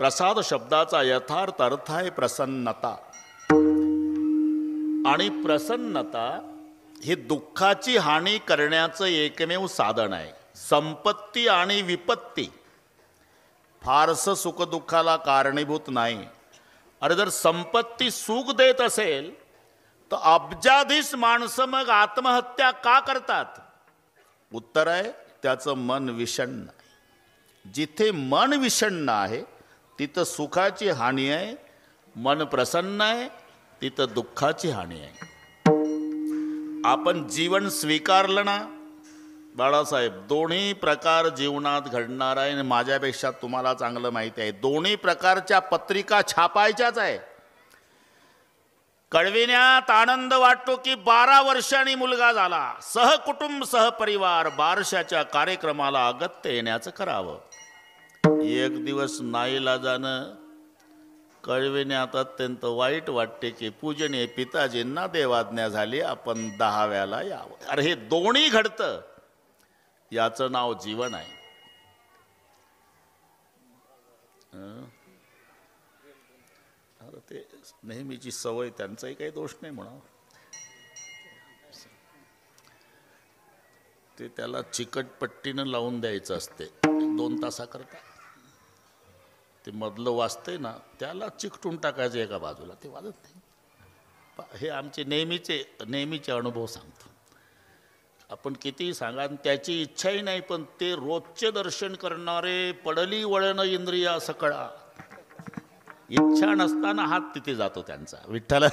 प्रसाद शब्दाचा यथार्थ अर्थ आहे प्रसन्नता. आणि प्रसन्नता ही दुःखाची हानी करण्याचं एकमेव साधन आहे. संपत्ती आणि विपत्ती फारसं सुखदुःखाला कारणीभूत नाही. अरे जर संपत्ती सुख देत असेल तर अब्जाधीश माणसं मग आत्महत्या का करतात? उत्तर आहे त्याचं मन विषण्ण. जिथे मन विषण्ण आहे तिथं सुखाची हानी आहे. मन प्रसन्न आहे तिथं दुःखाची हानी आहे. आपण जीवन स्वीकारलं ना बाळासाहेब, दोन्ही प्रकार जीवनात घडणार आहे. आणि माझ्यापेक्षा तुम्हाला चांगलं माहिती आहे, दोन्ही प्रकारच्या पत्रिका छापायच्याच आहे. कळविण्यात आनंद वाटतो की 12 वर्षांनी मुलगा झाला, सहकुटुंब सहपरिवार बारशाच्या कार्यक्रमाला अगत्य येण्याचं करावं. एक दिवस नाईलाजानं कळविण्यात अत्यंत वाईट वाटते की पूजनीय पिताजींना देवाज्ञा झाली, आपण 10व्याला यावं. अरे हे दोन्ही घडतं, याचं नाव जीवन आहे. अरे ते नेहमीची सवय, त्यांचाही काही दोष नाही म्हणा. ते त्याला चिकटपट्टीनं लावून द्यायचं असते 2 तासाकरता. ते मधलं वाजतंय ना त्याला चिकटून टाकायचं एका बाजूला, ते वाजत नाही. हे आमचे नेहमीचे अनुभव सांगतो. आपण कितीही सांगा, त्याची इच्छाही नाही, पण ते रोजचे दर्शन करणारे पडली वळण इंद्रिया सकळा, इच्छा नसताना हात तिथे जातो त्यांचा. विठ्ठल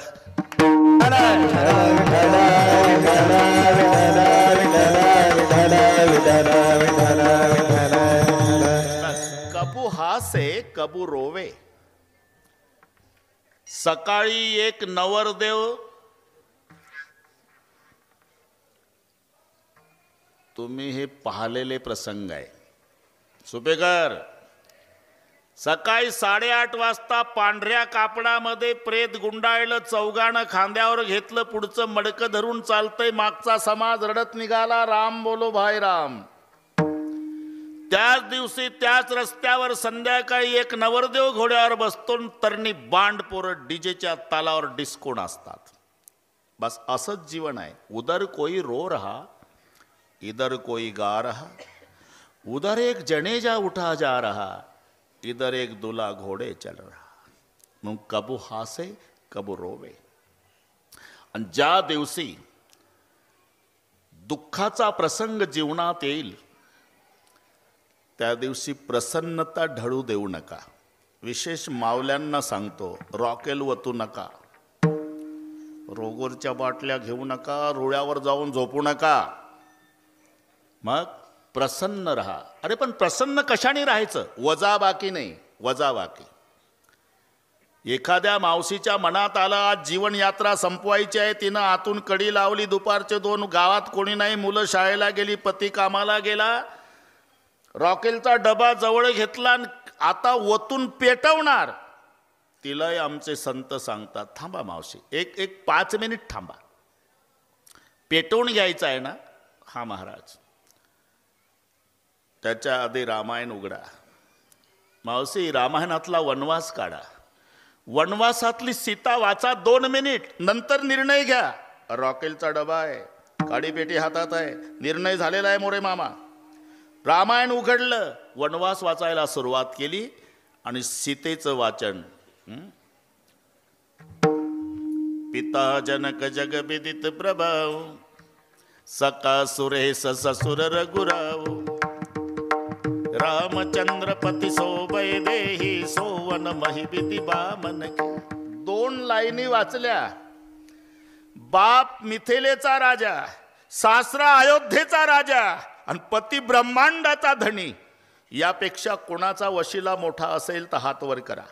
कबू हासे कबू रोवे. सकाळी एक नवरदेव, तुम्ही हे पाहिलेले प्रसंग आहे. सुपेकर सकाळी 8:30 वाजता पांढऱ्या कापडामध्ये प्रेत गुंडाळलं, चौघानं खांद्यावर घेतलं, पुढचं मडकं धरून चालतंय, मागचा समाज रडत निघाला, राम बोलो भाई राम. त्याच दिवशी त्याच रस्त्यावर संध्याकाळी एक नवरदेव घोड्यावर बसतो, तरणी बांड पोरं डीजेच्या तालावर डिस्कोन असतात. बस असंच जीवन आहे. उधर कोई रो रहा इधर कोई गा रहा, उधर एक जनेजा उठा जा रहा, इधर एक दूल्हा घोड़े चल रहा. मग कबू हासे कबू रोवे. आणि ज्या दिवशी दुःखाचा प्रसंग जीवनात येईल त्या दिवशी प्रसन्नता ढळू देऊ नका. विशेष मावल्यांना सांगतो, रॉकेल वतू नका, रोगोरच्या बाटल्या घेऊ नका, रोळ्यावर जाऊन झोपू नका. मग प्रसन्न रहा. अरे पण प्रसन्न कशाने राहायचं? वजाबाकी नाही, वजाबाकी. एखाद्या मावशीच्या मनात आलं आज जीवन यात्रा संपवायची आहे, तिनं आतून कडी लावली, दुपारचे 2 गावात कोणी नाही, मुलं शाळेला गेली, पती कामाला गेला, रॉकेलचा डबा जवळ घेतला, आता वतून पेटवणार. तिलाही आमचे संत सांगतात, थांबा मावशी, एक 5 मिनिट थांबा, पेटवून घ्यायचं आहे ना. हा महाराज, त्याच्या आधी रामायण उघडा, मावशी रामायणातला वनवास काढा, वनवासातली सीता वाचा 2 मिनिट, नंतर निर्णय घ्या. रॉकेलचा डबा आहे, काडीपेटी हातात आहे, निर्णय झालेला आहे मोरे मामा. रामायण उघडलं, वनवास वाचायला सुरुवात केली आणि सीतेचं वाचन. पिता जनक जगविदित प्रभाव, सका सुरेश ससुर रघुराव, रामचंद्र पती सोबय देही, सोवन महिबिती बामन. 2 लाईनी वाचल्या. बाप मिथिलेचा राजा, सासरा अयोध्येचा राजा आणि पती ब्रह्मांडाचा धनी. यापेक्षा कोणाचा वशिला मोठा असेल तर हात वर करा.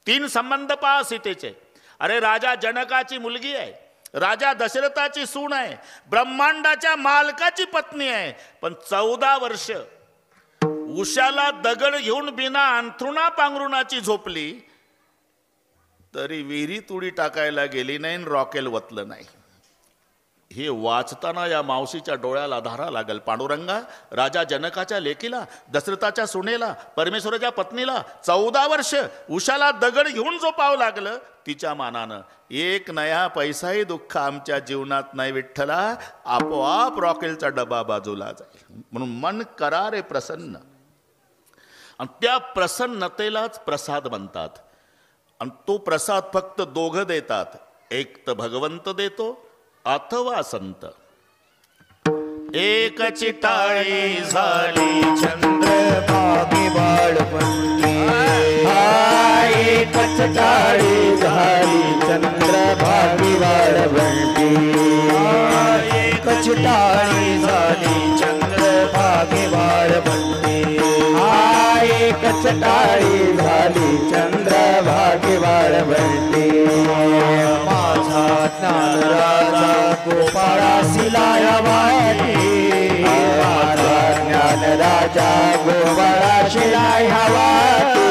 3 संबंध पहा सीतेचे. अरे राजा जनकाची मुलगी आहे, राजा दशरथाची सून आहे, ब्रह्मांडाच्या मालकाची पत्नी आहे, पण 14 वर्ष उशाला दगड घेऊन बिना अंथरुणा पांघरुणाची झोपली तरी विहिरीत उडी टाकायला गेली नाही, रॉकेल वतलं नाही. हे वाचताना या मावशीच्या डोळ्याला धारा लागल. पांडुरंगा, राजा जनकाच्या लेकीला, दशरथाच्या सुनेला, परमेश्वराच्या पत्नीला 14 वर्ष उशाला दगड घेऊन झोपावं लागलं. तिच्या मानानं एक नया पैसाही दुःख आमच्या जीवनात नाही विठ्ठला. आपोआप रॉकेलचा डबा बाजूला जाईल. म्हणून मन करा रे प्रसन्न. आणि त्या प्रसन्नतेलाच प्रसाद म्हणतात. आणि तो प्रसाद फक्त दोघं देतात, एक तर भगवंत देतो अथवा संत. एक चिटाळी झाली चंद्रभागी बाळवंटी, एक चिटाळी झाली चंद्रभागी बाळवंटी, एक चिटाळी झाली चंद्रभागी बाळवंटी, एक चिटाळी झाली चंद्रभागी बाळवंटी. माझा ज्ञान राजा गोपाळासी लाया वाटी, माझा ज्ञान राजा गोपाळासी लाया वाटी,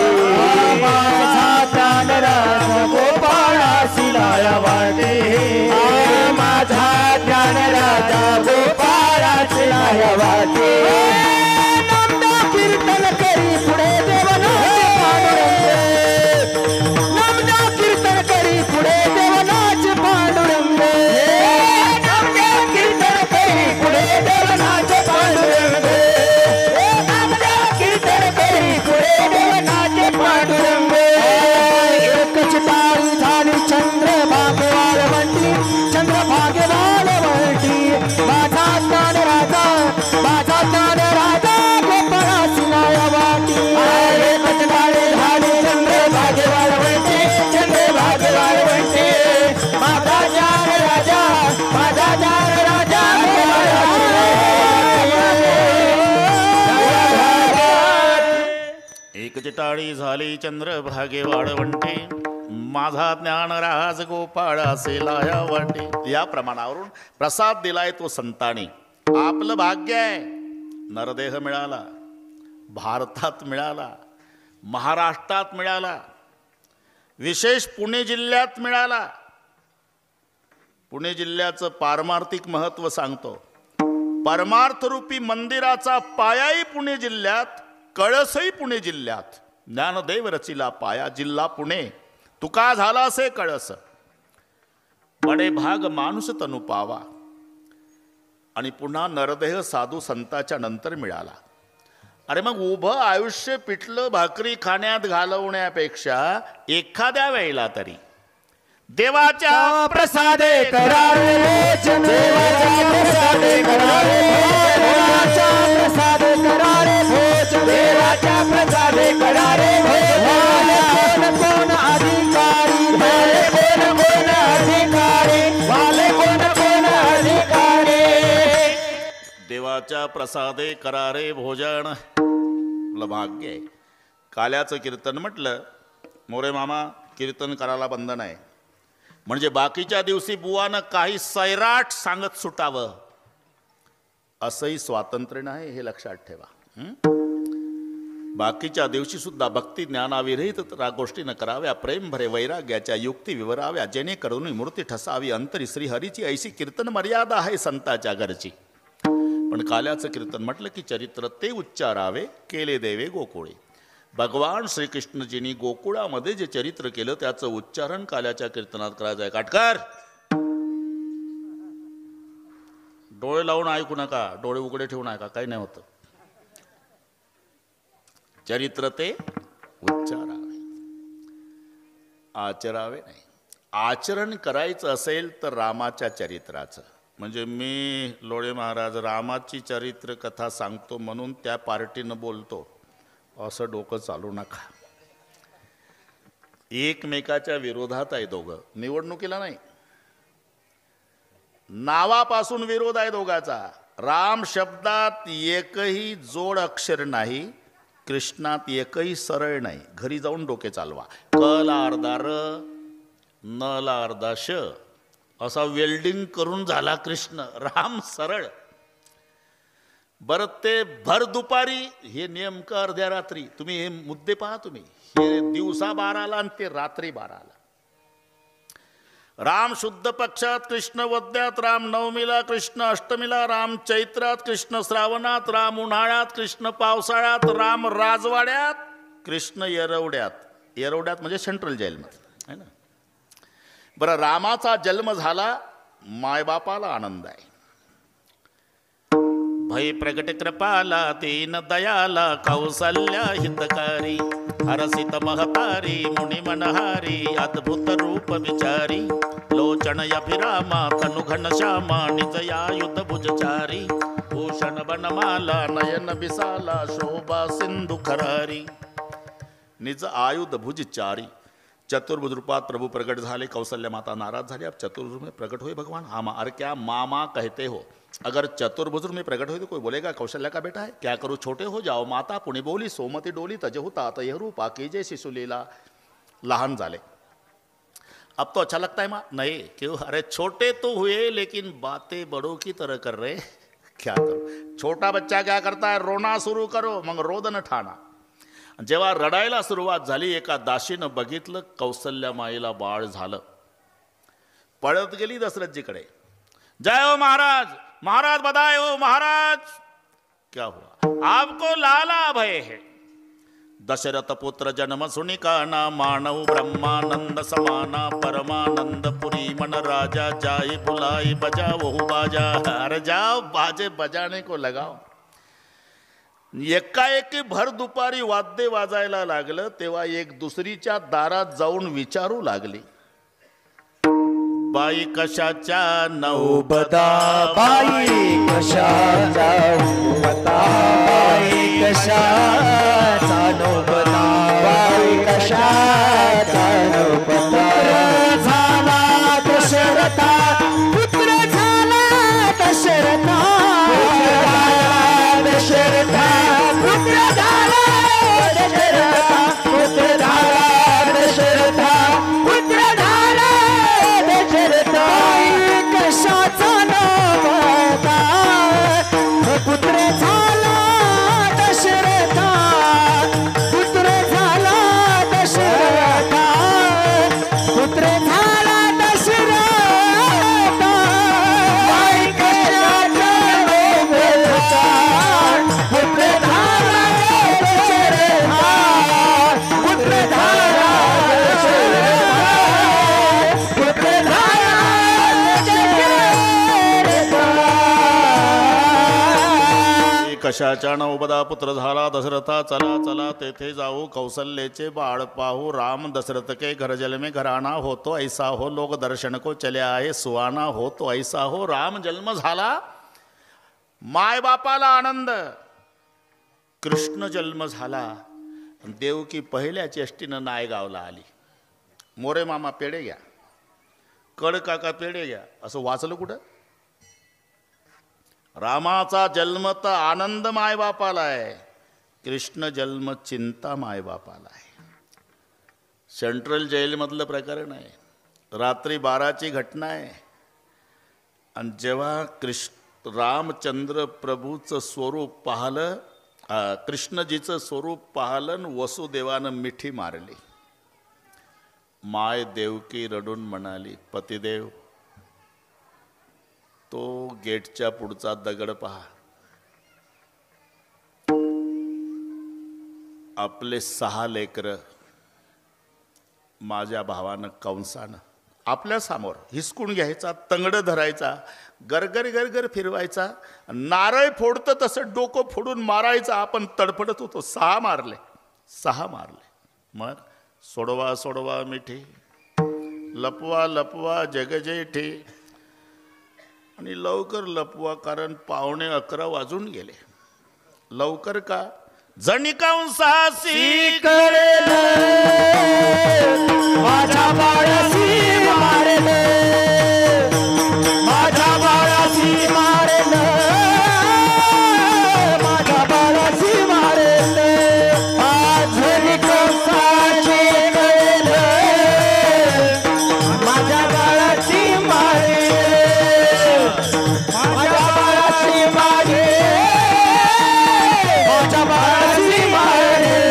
माझा ज्ञान राजा गोपाळासी लाया वाटी, माझा ज्ञान राजा गोपाळासी लाया वाटी. कीर्तन करी पुढे देवनाचे पांडुरंग, नामदा कीर्तन करी पुढे देवनाचे पांडुरंग, नामदा कीर्तन करी पुढे देवनाचे पांडुरंग, नामदा कीर्तन करी पुढे देवनाचे पांडुरंग. एक चिटाळी झाली चंद्रभागे वाळवंटी, चंद्रभागे वाळवंटी, माझा ज्ञान राजा, माझा ज्ञान राजा गोपाळासी लाया वाटी, एक चिटाळी झाली चंद्रभागे वाळवंटी, चंद्रभागे वाळवंटी, माझा ज्ञान राजा, माझा ज्ञान राजा गोपाळासी लाया वाटी. एक चिटाळी झाली चंद्रभागे वाळवंटी, माझा ज्ञान राज गोपाळासी लाया वाटी. या प्रमाणावरून प्रसाद दिलाय तो संतांनी. आपलं भाग्य आहे, नरदेह मिळाला, भारतात मिळाला, महाराष्ट्रात मिळाला, विशेष पुणे जिल्ह्यात मिळाला. पुणे जिल्ह्याचं पारमार्थिक महत्व सांगतो. परमार्थरूपी मंदिराचा पायाही पुणे जिल्ह्यात, कळसही पुणे जिल्ह्यात. ज्ञानदेव रचिला पाया, जिल्हा पुणे, तुका झाला असे कळस. बडे भाग माणूस तनु पावा. आणि पुन्हा नरदेह साधू संताच्या नंतर मिळाला. अरे मग उभं आयुष्य पिठलं भाकरी खाण्यात घालवण्यापेक्षा एखाद्या वेळेला तरी देवाच्या प्रसादे करारे भोजन, देवाच्या प्रसादे करारे भोजन, देवाच्या प्रसादे करारे भोजन, देवाच्या प्रसादे करारे भोजन. कोण अधिकारी, वाले कोण अधिकारी, वाले कोण अधिकारी. देवाच्या प्रसादे करारे भोजन. आपलं भाग्य आहे. काल्याचं कीर्तन म्हटलं, मोरे मामा कीर्तन करायला बंद नाही. म्हणजे बाकीच्या दिवशी बुवानं काही सैराट सांगत सुटावं असंही स्वातंत्र्य नाही, हे लक्षात ठेवा. बाकीच्या दिवशी सुद्धा भक्ती ज्ञानाविरहित गोष्टी न कराव्या, प्रेम भरे वैराग्याच्या युक्ती विवराव्या, जेणेकरून मूर्ती ठसावी अंतरी श्रीहरीची. ऐशी कीर्तन मर्यादा आहे संताच्या घरची. पण काल्याचं कीर्तन म्हटलं की चरित्र ते उच्चारावे, केले देवे गोकुळे. भगवान श्रीकृष्णजींनी गोकुळामध्ये जे चरित्र केलं त्याचं उच्चारण काल्याच्या कीर्तनात करायचं आहे. काटकर, डोळे लावून ऐकू नका, डोळे उघडे ठेवून ऐका, काही नाही होतं. चरित्र ते उच्चारावे, आचरावे नाही. आचरण करायचं असेल तर रामाच्या चरित्राचं. म्हणजे मी लोळे महाराज रामाची चरित्र कथा सांगतो म्हणून त्या पार्टीनं बोलतो असं डोकं चालू नका. एकमेकाच्या विरोधात आहे दोघं, निवडणुकीला नाही. नावापासून विरोध आहे दोघाचा. राम शब्दात एकही जोड अक्षर नाही, कृष्णात एकही सरळ नाही. घरी जाऊन डोके चालवा. क ला अर्धा र, न ला अर्धा श असा वेल्डिंग करून झाला कृष्ण. राम सरळ. बरं ते भर दुपारी, हे नेमकं अर्ध्या रात्री. तुम्ही हे मुद्दे पहा. तुम्ही हे दिवसा 12ला आणि ते रात्री 12ला. राम शुद्ध पक्षात, कृष्ण वद्यात, राम नवमीला, कृष्ण अष्टमीला, राम चैत्रात, कृष्ण श्रावणात, राम उन्हाळ्यात, कृष्ण पावसाळ्यात, राम राजवाड्यात, कृष्ण येरवड्यात. येरवड्यात म्हणजे सेंट्रल जेलमध्ये आहे ना. बरं, रामाचा जन्म झाला, मायबापाला आनंद आहे. भय प्रगट कृपाला, दीन दयाला, कौसल्या हितकारी, हरसित महतारी, मुनि मनहारी, अद्भुत रूप विचारी, लोचन अभिरामा, तनु घनश्यामा, निजयायुध भुजचारी, भूषण बनमाला, नयन विसाला, शोभा सिंधु खरारी. निज आयुध भुजचारी. चतुर्भुज रूपात प्रभु प्रकट झाले. कौशल्या माता नाराज झाली. अब चतुर्भुज में प्रकट हुए भगवान. हाँ, अरे क्या मामा कहते हो? अगर चतुर्भुज में प्रकट हुए तो कोई बोलेगा कौशल्या का बेटा है? क्या करूँ, छोटे हो जाओ. माता पुणे बोली, सोमती डोली तजहु तात यह रूपा कीजे शिशुलीला. लहान झाले. अब तो अच्छा लगता है माँ? नहीं, क्यों? अरे छोटे तो हुए लेकिन बातें बड़ों की तरह कर रहे. क्या करो, छोटा बच्चा क्या करता है, रोना सुरू करो, मग रोदन ठाणा. जेव्हा रडायला सुरुवात झाली, एका दासीनं बघितलं कौसल्या माईला बाळ झालं. पळत गेली दशरथजीकडे. जय हो महाराज, महाराज बधाई हो महाराज. क्या हुआ? आपको लाला भय है. दशरथ पुत्र जन्म सुनि काना, मानव ब्रह्मानंद समाना, परमानंद पुरी मन राजा, जाए बुलाई बजाओ बाजा. अरे जाओ, बाजे बजाने को लगाओ. एकाएकी भर दुपारी वाद्य वाजायला लागलं. तेव्हा एक दुसरीच्या दारात जाऊन विचारू लागली, बाई कशाच्या नौबदा, बाई कशाचा नौबदा, बाई कशाचा नौबदा, बाई कशाचा नौबदा. झाला दशरथा, पुत्र झाला दशरथा, दशरथा पुत्र झाला दशरथा, पुत्र झाला दशरथा, पुत्र झाला दशरथा. कशाचा नवदा, पुत्र झाला दशरथा, पुत्र झाला दशरथा, पुत्र झाला दशरथा. बाई कशाचा नवदा, पुत्र झाला दशरथा, पुत्र झाला दशरथा, पुत्र झाला दशरथा. कशाच्या नौबदा, पुत्र झाला दशरथा. चला चला तेथे जाऊ, कौशल्येचे बाळ पाहू. राम दशरथ के घर जल में घराना हो तो ऐसा हो, लोग दर्शन को चले आए सुहाना हो तो ऐसा हो. राम जन्म झाला, माय बापाला आनंद. कृष्ण जन्म झाला, देवकी पहिल्या चेष्टीनं नायगावला आली. मोरे मामा पेढे घ्या, कड काका पेढे घ्या, असं वाचलं कुठं? रामाचा जन्म तर आनंद मायबापाला आहे, कृष्ण जन्म चिंता मायबापाला आहे. सेंट्रल जेलमधलं प्रकरण आहे. रात्री 12ची घटना आहे. आणि जेव्हा रामचंद्र प्रभूचं स्वरूप पाहलं, कृष्णजीचं स्वरूप पाहलं, वसुदेवानं मिठी मारली. माय देवकी रडून म्हणाली, पतिदेव तो गेटच्या पुढचा दगड पहा. आपले 6 लेकरं माझ्या भावानं कंसानं आपल्या समोर हिसकून घ्यायचा, तंगड धरायचा, गरगर गरगर फिरवायचा, नारळ फोडतं तसं डोकं फोडून मारायचं. आपण तडफडत होतो. 6 मारले, 6 मारले. मग सोडवा सोडवा मिठी, लपवा लपवा जगजेठी. आणि लवकर लपवा, कारण 11:15 वाजून गेले. लवकर का? जणिकांसासी करेल माझ्या बाळासी मारेल, माझ्या बाळासी मारेल, माझ्या बाळासी मारेल. आज जणिकांसाची करेल माझ्या बाळाची मारेल, माझ्या बाळाची मारेल, माझ्या बाळाची मारेल.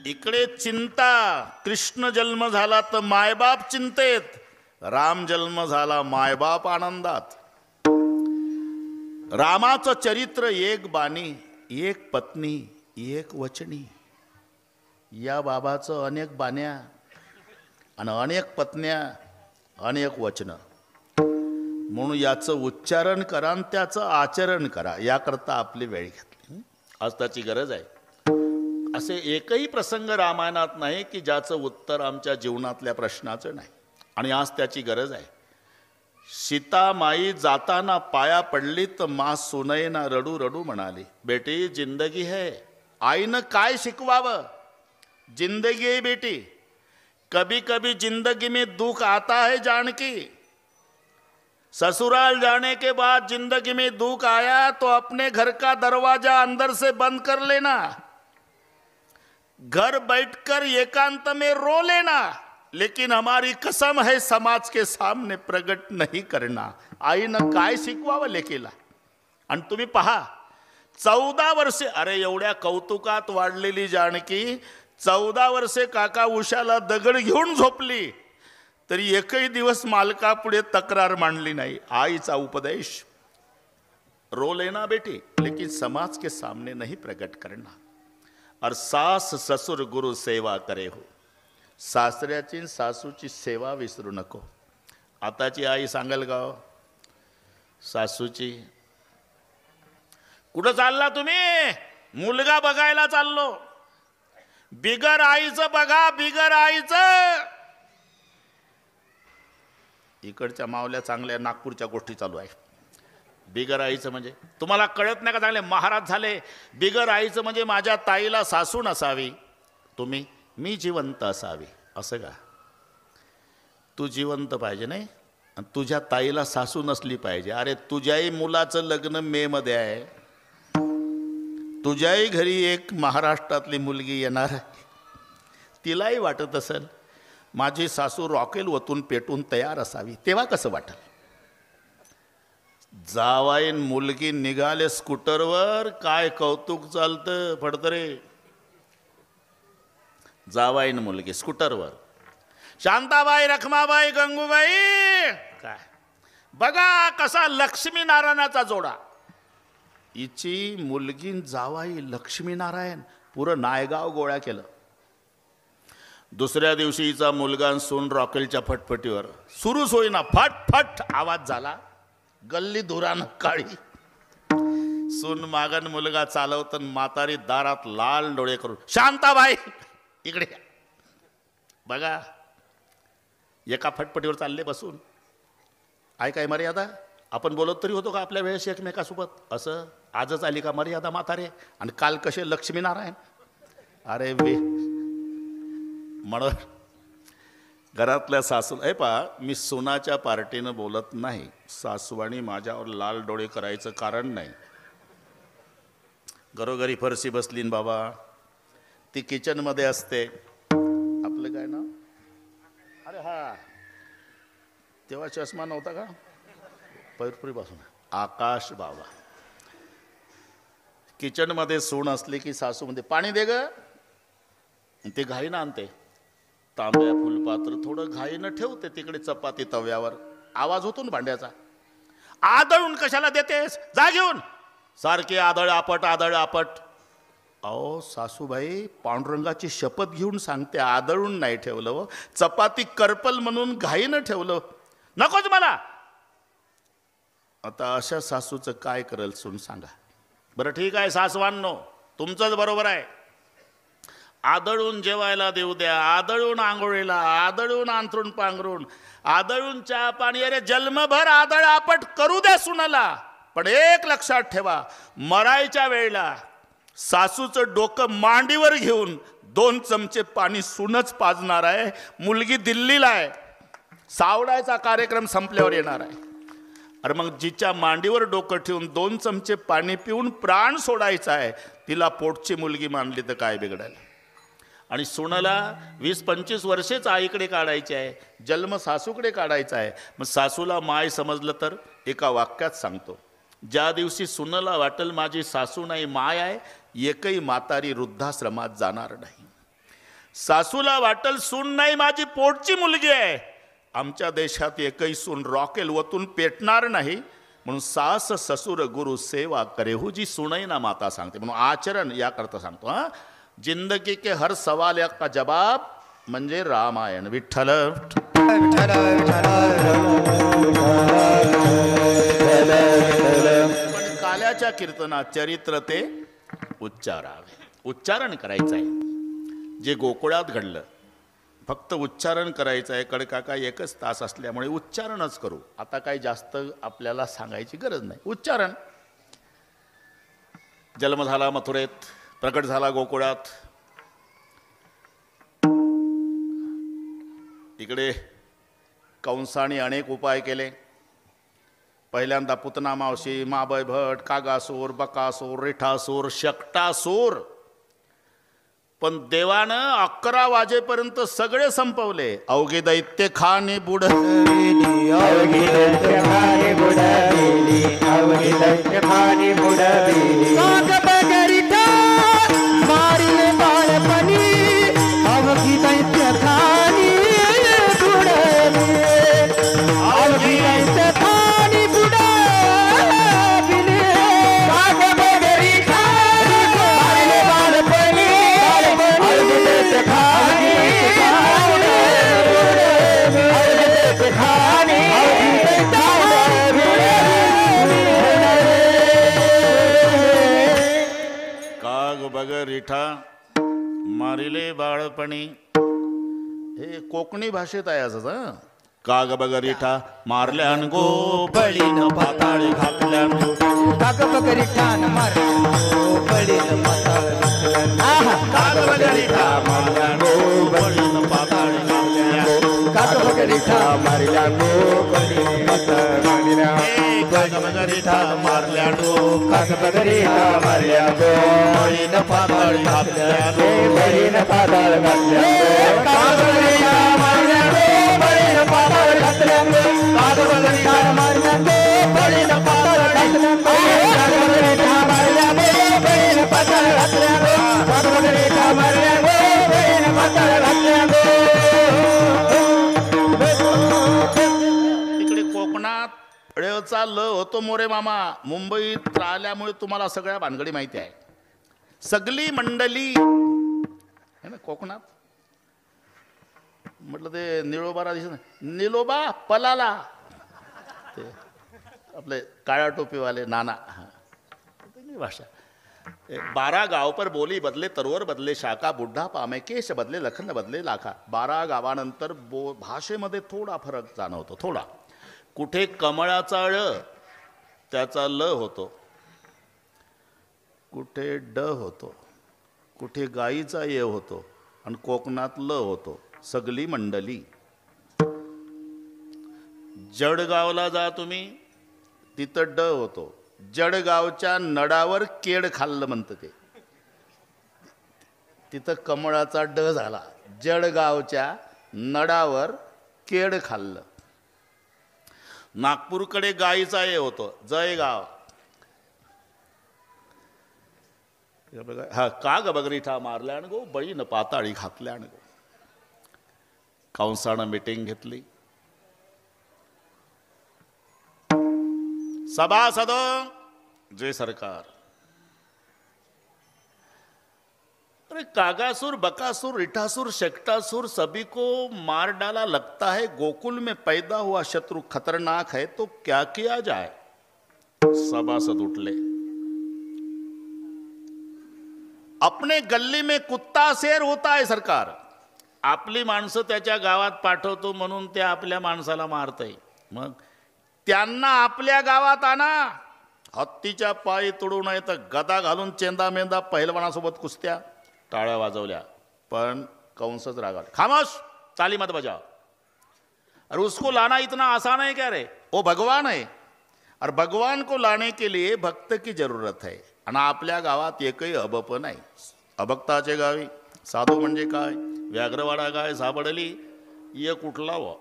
इकडे चिंता, कृष्ण जन्म झाला तर मायबाप चिंतेत, राम जन्म झाला मायबाप आनंदात. रामाचं चरित्र एक बाणी, एक पत्नी, एक वचनी. या बाबाचं अनेक बाण्या आणि अनेक पत्न्या, अनेक वचनं. म्हणून याचं उच्चारण करा आणि त्याचं आचरण करा, याकरता आपली वेळ घेतली. आज त्याची गरज आहे. असे एकही प्रसंग रामायणात नाही की ज्याचं उत्तर आमच्या जीवनातल्या प्रश्नाचं नाही, आणि आज त्याची गरज आहे. सीता माई जाताना पाया पडली तर मा सुनैना रडू रडू म्हणाली, बेटी जिंदगी है. आईनं काय शिकवावं? जिंदगी है बेटी, कभी कभी जिंदगी में दुख आता है जानकी. ससुराल जाने के बाद जिंदगी में दुख आया तो अपने घर का दरवाजा अंदर से बंद कर लेना, घर बैठकर एकांत में रो लेना, लेकिन हमारी कसम है समाज के सामने प्रगट नहीं करना. आईनं काय शिकवावं लेकीला? आणि तुम्ही पहा, 14 वर्षे, अरे एवढ्या कौतुकात वाढलेली जानकी 14 वर्षे काका उशाला दगड घेऊन झोपली तरी एकही दिवस मालकापुढे तक्रार मांडली नाही. आईचा उपदेश, रो लेना बेटी लेकिन समाज के सामने नहीं प्रकट करना. और सास ससुर गुरु सेवा करे हो. सासऱ्याची आणि सासूची सेवा विसरू नको. आताची आई सांगेल का हो? सासूची, कुठं चालला तुम्ही? मुलगा बघायला चाललो. बिगर आईचं बघा, बिगर आईचं. इकडच्या मावल्या चांगल्या नागपूरच्या गोष्टी चालू आहे. बिगर आईचं म्हणजे तुम्हाला कळत नाही का? चांगले महाराज झाले. बिगर आईचं म्हणजे माझ्या ताईला सासू नसावी, तुम्ही मी जिवंत असावी, असं का? तू जिवंत पाहिजे नाही, आणि तुझ्या ताईला सासू नसली पाहिजे. अरे तुझ्याही मुलाचं लग्न मे मध्ये आहे, तुझ्याही घरी एक महाराष्ट्रातली मुलगी येणार आहे. तिलाही वाटत असेल माझी सासू रॉकेल वतून पेटून तयार असावी, तेव्हा कसं वाटेल? जावाईन मुलगी निघाले स्कूटरवर, काय कौतुक चालतं फडतरे. जावाईन मुलगी स्कूटरवर, शांताबाई, रखमाबाई, गंगूबाई, काय बघा कसा लक्ष्मीनारायणाचा जोडा. हिची मुलगी जावाई लक्ष्मीनारायण, पुरं नायगाव गोळा केलं. दुसऱ्या दिवशी हिचा मुलगा सून रॉकेलच्या फटफटीवर, सुरूच होईना, फट फट आवाज झाला. गल्ली धुरानं काळी. सून मागन, मुलगा चालवत, म्हातारी दारात लाल डोळे करून, शांताबाई इकडे बघा. एका फटफटीवर चालले बसून. आहे काय मर्यादा? आपण बोलत तरी होतो का आपल्या वेळेस एकमेकासोबत? असं आजच आली का मर्यादा म्हातारे? आणि काल कसे लक्ष्मीनारायण. अरे वे, म्हणून घरातल्या सासू, हे पहा, मी सुनाच्या पार्टीनं बोलत नाही. सासूवाणी माझ्यावर लाल डोळे करायचं कारण नाही. घरोघरी फरशी बसलीन बाबा, ती किचनमध्ये असते. आपलं काय नाव? अरे हा, तेव्हा चष्मा नव्हता का? पैरपुरीपासून आकाश बाबा. किचनमध्ये सून असली की सासू म्हणते, पाणी दे ग. ते घाईनं आणते. तांब्या फुलपात्र थोडं घाईनं ठेवते तिकडे चपाती तव्यावर. आवाज होतो ना भांड्याचा. आदळून कशाला देतेस? जा घेऊन. सारखे आदळ आपट, आदळ आपट. अहो सासूबाई, पांडुरंगाची शपथ घेऊन सांगते, आदळून नाही ठेवलं. चपाती करपल म्हणून घाईनं ठेवलं. नकोच मला. आता अशा सासूचं काय करेल सून सांगा बरं? ठीक आहे सासवांनो, तुमचंच बरोबर आहे. आदळून जेवायला देऊ द्या, आदळून आंघोळीला, आदळून अंथरूण पांघरून, आदळून चहा पाणी, अरे जन्मभर आदळ आपट करू द्या सुनाला. पण एक लक्षात ठेवा, मरायच्या वेळेला सासूचं डोकं मांडीवर घेऊन 2 चमचे पाणी सूनच पाजणार आहे. मुलगी दिल्लीला आहे, सावडायचा कार्यक्रम संपल्यावर येणार आहे. अरे मग जिच्या मांडीवर डोकं ठेवून 2 चमचे पाणी पिऊन प्राण सोडायचा आहे, तिला पोटची मुलगी मानली तर काय बिघडायला? आणि सुनाला 20-25 वर्षेच आईकडे काढायची आहे, जन्म सासूकडे काढायचा आहे. मग सासूला माय समजलं तर एका वाक्यात सांगतो, ज्या दिवशी सुनाला वाटेल माझी सासू नाही माय आहे, एकही म्हातारी वृद्धाश्रमात जाणार नाही. सासूला वाटल सून नाही माझी पोटची मुलगी आहे. आमच्या देशात एकही सून रॉकेल वतून पेटणार नाही, म्हणून सास ससुर गुरु सेवा करे हो जी सुनई ना माता सांगते. म्हणून आचरण याकरता सांगतो. हा, जिंदगी के हर सवाल का जवाब म्हणजे रामायण. विठ्ठल पण काल्याच्या कीर्तनात चरित्र ते उच्चारावे. उच्चारण करायचं आहे. जे गोकुळात घडलं फक्त उच्चारण करायचं आहे. कडकाका एकच तास असल्यामुळे उच्चारणच करू. आता काही जास्त आपल्याला सांगायची गरज नाही. उच्चारण. जन्म झाला मथुरेत, प्रकट झाला गोकुळात. इकडे कंसाने अनेक उपाय केले. पहिल्यांदा पुतना मावशी, माबय भट, कागासूर, बकासूर, रिठासूर, शकटासूर. पण देवानं 11 वाजेपर्यंत सगळे संपवले. अवघे दैत्य खाने बुडविली, अवघी दैत्य खाने बुडविली, अवघी दैत्य खाने बुडविली. कागबगरिठा मारिले बाळपणी, अवघी दैत्य खाने बुडविली, अवघी दैत्य खाने बुडविली. कागबगरिठा मारिले बाळपणी, अवघी दैत्य खाने रिठा मारिले बाळपणी. हे कोकणी भाषेत आहे असं. काग बग रिठा मारल्यान गो बळीन पाताळी घातल्यान. काग बग रिठा मारल्यान गो बळीन पाताळी घातल्यान. काग बग रिठा मारल्यान गो बळीन पाताळी घातल्यान. काग बग रिठा मारल्यान गो बळीन पाताळी घातल्यान. काग बग रिठा मारल्यान गो, काग बग रिठा मारल्यान गो बळीन पाताळी घातल्यान. बळीन पाताळी घातल्यान. काग बग रिठा मारल्यान गो बळीन पाताळी घातल्यान. काग बग रिठा मारल्यान गो बळीन पाताळी घातल्यान. काग बग रिठा मारल्यान गो बळीन पाताळी घातल्यान. काग बग रिठा मारल्यान गो बळीन पाताळी घातल्यान. इकडे कोकणात ळचा ल होतो मोरे मामा. मुंबईत राहिल्यामुळे तुम्हाला सगळ्या भानगडी माहिती आहे. सगळी मंडळी है ना कोकणात. म्हटलं ते निळोबारा दिसत निलोबा पलाला, ते आपले काळ्या टोपीवाले नाना. भाषा 12 गाव पर बोली बदले, तरवर बदले शाखा, बुड्ढा पामे केश बदले, लखन बदले लाखा. 12 गावानंतर भाषेमध्ये थोडा फरक जाणवतो. थोडा. कुठे कमळाचा ळ त्याचा ल होतो, कुठे ड होतो, कुठे गाईचा ये होतो, आणि कोकणात ल होतो. सगळी मंडळी. जळगावला जा तुम्ही, तिथं ड होतो. जळगावच्या नडावर केड खाल्लं म्हणतं ते. तिथं कमळाचा ड झाला. जळगावच्या नडावर केड खाल्लं. नागपूरकडे गाईचा ये होतो, जयगाव. हा, काग बगरीठा मारल्यान गो बळीन पाताळी घातल्यान गो. कंसानं मीटिंग घेतली. सभासद जय सरकार. अरे कागासुर, बकासुर, रिठासुर, शकटासुर सभी को मार डाला. लगता है गोकुल में पैदा हुआ शत्रु खतरनाक है, तो क्या किया जाए. सभासद उठले. अपने गल्ली में कुत्ता शेर होता है सरकार. आपली माणसं त्याच्या गावात पाठवतो म्हणून ते आपल्या माणसाला मारतय. मग त्यांना आपल्या गावात आणा. हत्तीच्या पायी तुडू नये तर गदा घालून चेंदा मेंदा पहिलवानासोबत कुस्त्या. टाळ्या वाजवल्या. पण कंसच रागावले. खामोश, ताली मत बजाओ. अरे उसको लाना इतना आसान है क्या रे. वो भगवान है, और भगवान को लाने के लिए भक्त की जरूरत है. आणि आपल्या गावात एकही अबप नाही. अभक्ताचे गावी साधू म्हणजे काय, व्याघ्रवाडा काय सापडली, ये कुठला व.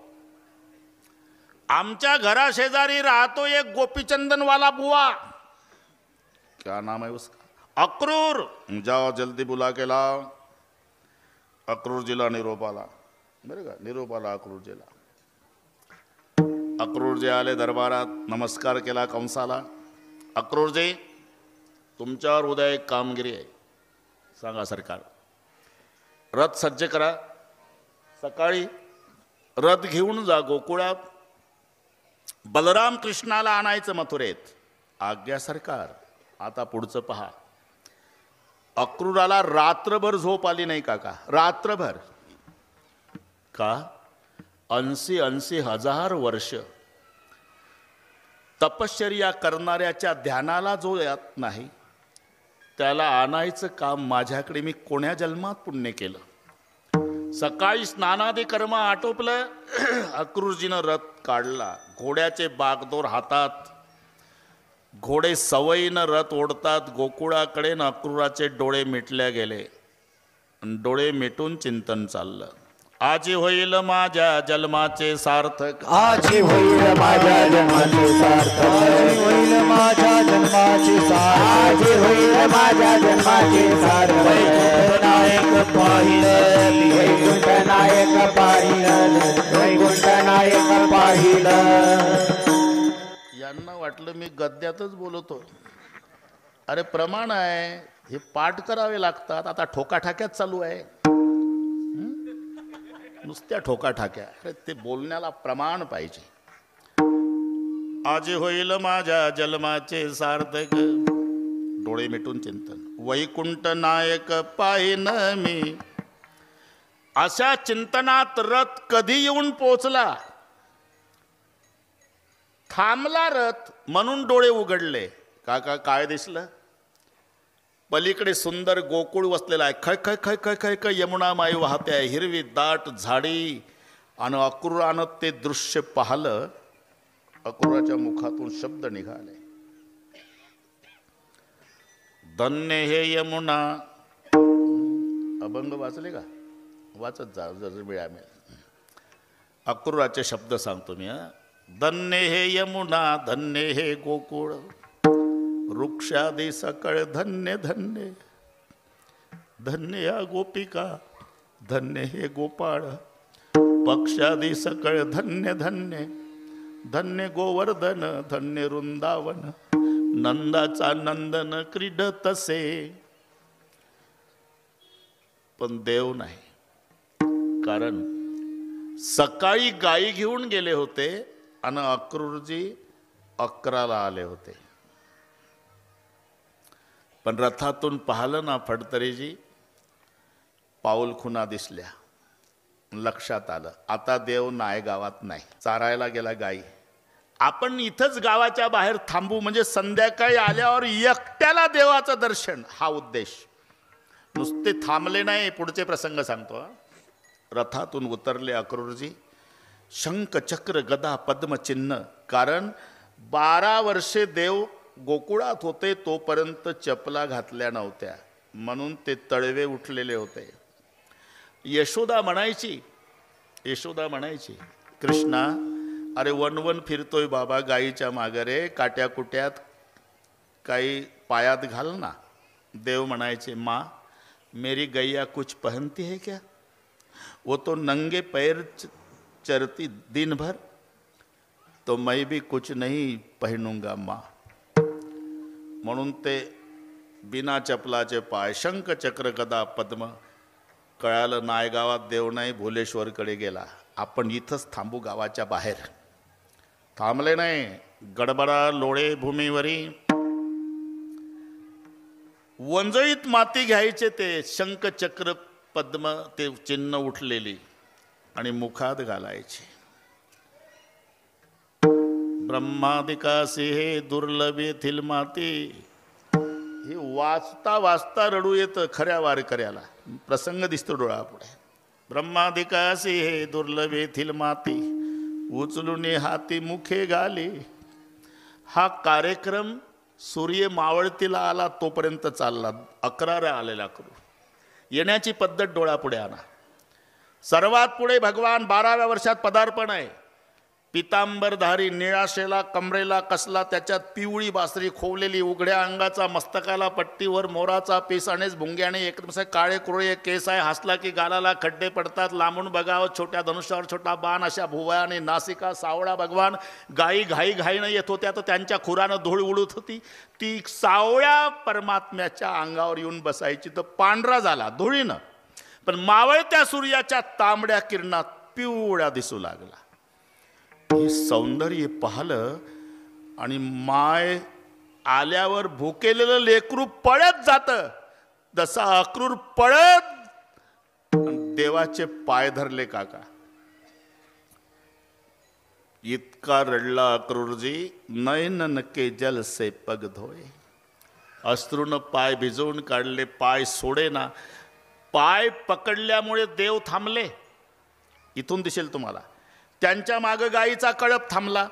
आमच्या घरा शेजारी राहतो एक गोपीचंदन वाला बुआ. क्या नाम है उसका. अक्रूर. जाओ जल्दी बुला के लाओ. अक्रूरजीला निरोप आला, बरं का, निरोप आला अक्रूरजीला. अक्रूरजी आले दरबारात, नमस्कार केला कंसाला. अक्रूरजी, तुमच्यावर उद्या एक कामगिरी आहे, सांगा सरकार. रथ सज्ज करा, सकाळी रथ घेऊन जा गोकुळात, बलराम कृष्णाला आणायचं मथुरेत. आज्ञा सरकार. आता पुढचं पहा. अक्रूराला रात्रभर झोप आली नाही काका, रात्रभर. का? 80 हजार वर्ष तपश्चर्या करणाऱ्याच्या ध्यानाला जो येत नाही त्याला आणायचं काम माझ्याकडे मी कोण्या जन्मात पुण्य केलं. सकाळी स्नानादी कर्म आटोपलं, अक्रूरजीनं रथ काढला, घोड्याचे बागदोर हातात. घोडे सवयीनं रथ ओढतात गोकुळाकडे, न अक्रूराचे डोळे मिटल्या गेले. डोळे मिटून चिंतन चाललं. आजी होईल माझ्या जन्माचे सार्थक, आजी होईल माझ्या जन्माचे सार्थक, आजी होईल माझ्या जन्माचे सार्थक, आजी होईल माझ्या जन्माचे सार्थक. वैकुंठ नायक पाहिलं, वैकुंठ नायक पाहिलं, वैकुंठ नायक पाहिलं. यांना वाटलं मी गद्यातच बोलतो. अरे प्रमाण आहे, हे पाठ करावे लागतात. आता ठोकाठाक्यात चालू आहे, नुसत्या ठोकाठाक्या. अरे ते बोलण्याला प्रमाण पाहिजे. आज होईल माझ्या जन्माचे सार्थक, डोळे मिटून चिंतन. वैकुंठ नायक पाहिन मी. अशा चिंतनात रथ कधी येऊन पोचला. थांबला रथ म्हणून डोळे उघडले. काका काय दिसलं? पलीकडे सुंदर गोकुळ वसलेला आहे. खय खय खय खय खय खय यमुना माई वाहते आहे, हिरवी दाट झाडी. आणि अक्रूरानं ते दृश्य पाहिलं. अक्रूराच्या मुखातून शब्द निघाले, धन्य हे यमुना. अभंग वाचले का? वाचत जा जर वेळा मिळेल. अक्रूराचे शब्द सांगतो मी. धन्य हे यमुना, धन्य हे गोकुळ, वृक्षादी सकळ धन्य धन्य. धन्य या गोपिका, धन्य हे गोपाळ, पक्षादी सकळ धन्य धन्य. धन्य गोवर्धन, धन्य वृंदावन, नंदाचा नंदन क्रीडतसे. पण देव नाही, कारण सकाळी गायी घेऊन गेले होते आणि अक्रूरजी 11ला आले होते. पण रथातून पाहिलं ना फडतरीजी, पाऊलखुणा दिसल्या. लक्षात आलं आता देव नायगावात नाही, चारायला गेला गाई. आपण इथंच गावाच्या बाहेर थांबू म्हणजे संध्याकाळी आल्यावर एकट्याला देवाचं दर्शन, हा उद्देश. नुसते थांबले नाही. पुढचे प्रसंग सांगतो. रथातून उतरले अक्रूरजी. शंख चक्र गदा पद्मचिन्ह. कारण 12 वर्षे देव गोकुळात होते, तोपर्यंत चपला घातल्या नव्हत्या, म्हणून ते तळवे उठलेले होते. यशोदा म्हणायची, कृष्णा अरे वनवन फिरतोय बाबा गाईच्या मागरे, काट्या कुट्यात काही पायात घाल ना. देव म्हणायचे, माँ मेरी गैया कुछ पहनती है क्या? वो तो नंगे पैर चरती दिन भर, तो मैं भी कुछ नहीं पहनूंगा माँ. म्हणून ते बिना चपलाचे पाय, शंख चक्र गदा पद्म. कळालं नायगावात देव नाही, भोलेश्वरकडे गेला. आपण इथंच थांबू गावाच्या बाहेर. थांबले नाही. गडबडा लोळे भूमीवरी. वंजळीत माती घ्यायचे ते शंख चक्र पद्म, ते चिन्ह उठलेली, आणि मुखात घालायचे. ब्रह्मादिकासी हे दुर्लभ येथील माती. हे वाचता वाचता रडू येतं खऱ्या वारकऱ्याला. प्रसंग दिसतो डोळ्यापुढे. ब्रह्मादिकासी हे दुर्लभ येथील माती, उचलून हाती मुखे घाली. हा कार्यक्रम सूर्य मावळतीला आला तोपर्यंत चालला. 11 आलेला करू. येण्याची पद्धत डोळ्यापुढे आणा. सर्वात पुढे भगवान 12व्या वर्षात पदार्पण आहे. पितांबरधारी, निळाशेला कमरेला कसला, त्याच्यात पिवळी बासरी खोवलेली, उघड्या अंगाचा, मस्तकाला पट्टीवर मोराचा पीस, अनेच भुंग्याने एकदम काळे कुरळे केस आहे, हसला की गालाला खड्डे पडतात, लांबून बघावं छोट्या धनुष्यावर छोटा बाण, अशा भुवयाने नासिका, सावळा भगवान. गायी घाईनं येत होत्या तर त्यांच्या खुरानं धूळ उडत होती. ती सावळ्या परमात्म्याच्या अंगावर येऊन बसायची तर पांढरा झाला धुळीनं, पण मावळत्या सूर्याच्या तांबड्या किरणात पिवळा दिसू लागला. हे सौंदर्य पाहलं आणि माय आल्यावर भुकेलेलं लेकरू पळत जातं, जसा अक्रूर पळत देवाचे पाय धरले. काका इतका रडला अक्रूरजी, नयन के जल से पग धोए. अश्रूनं पाय भिजवून काढले, पाय सोडे ना. पाय पकडल्यामुळे देव थांबले. इथून दिसेल तुम्हाला. त्यांच्या मागं गाईचा कळप थांबला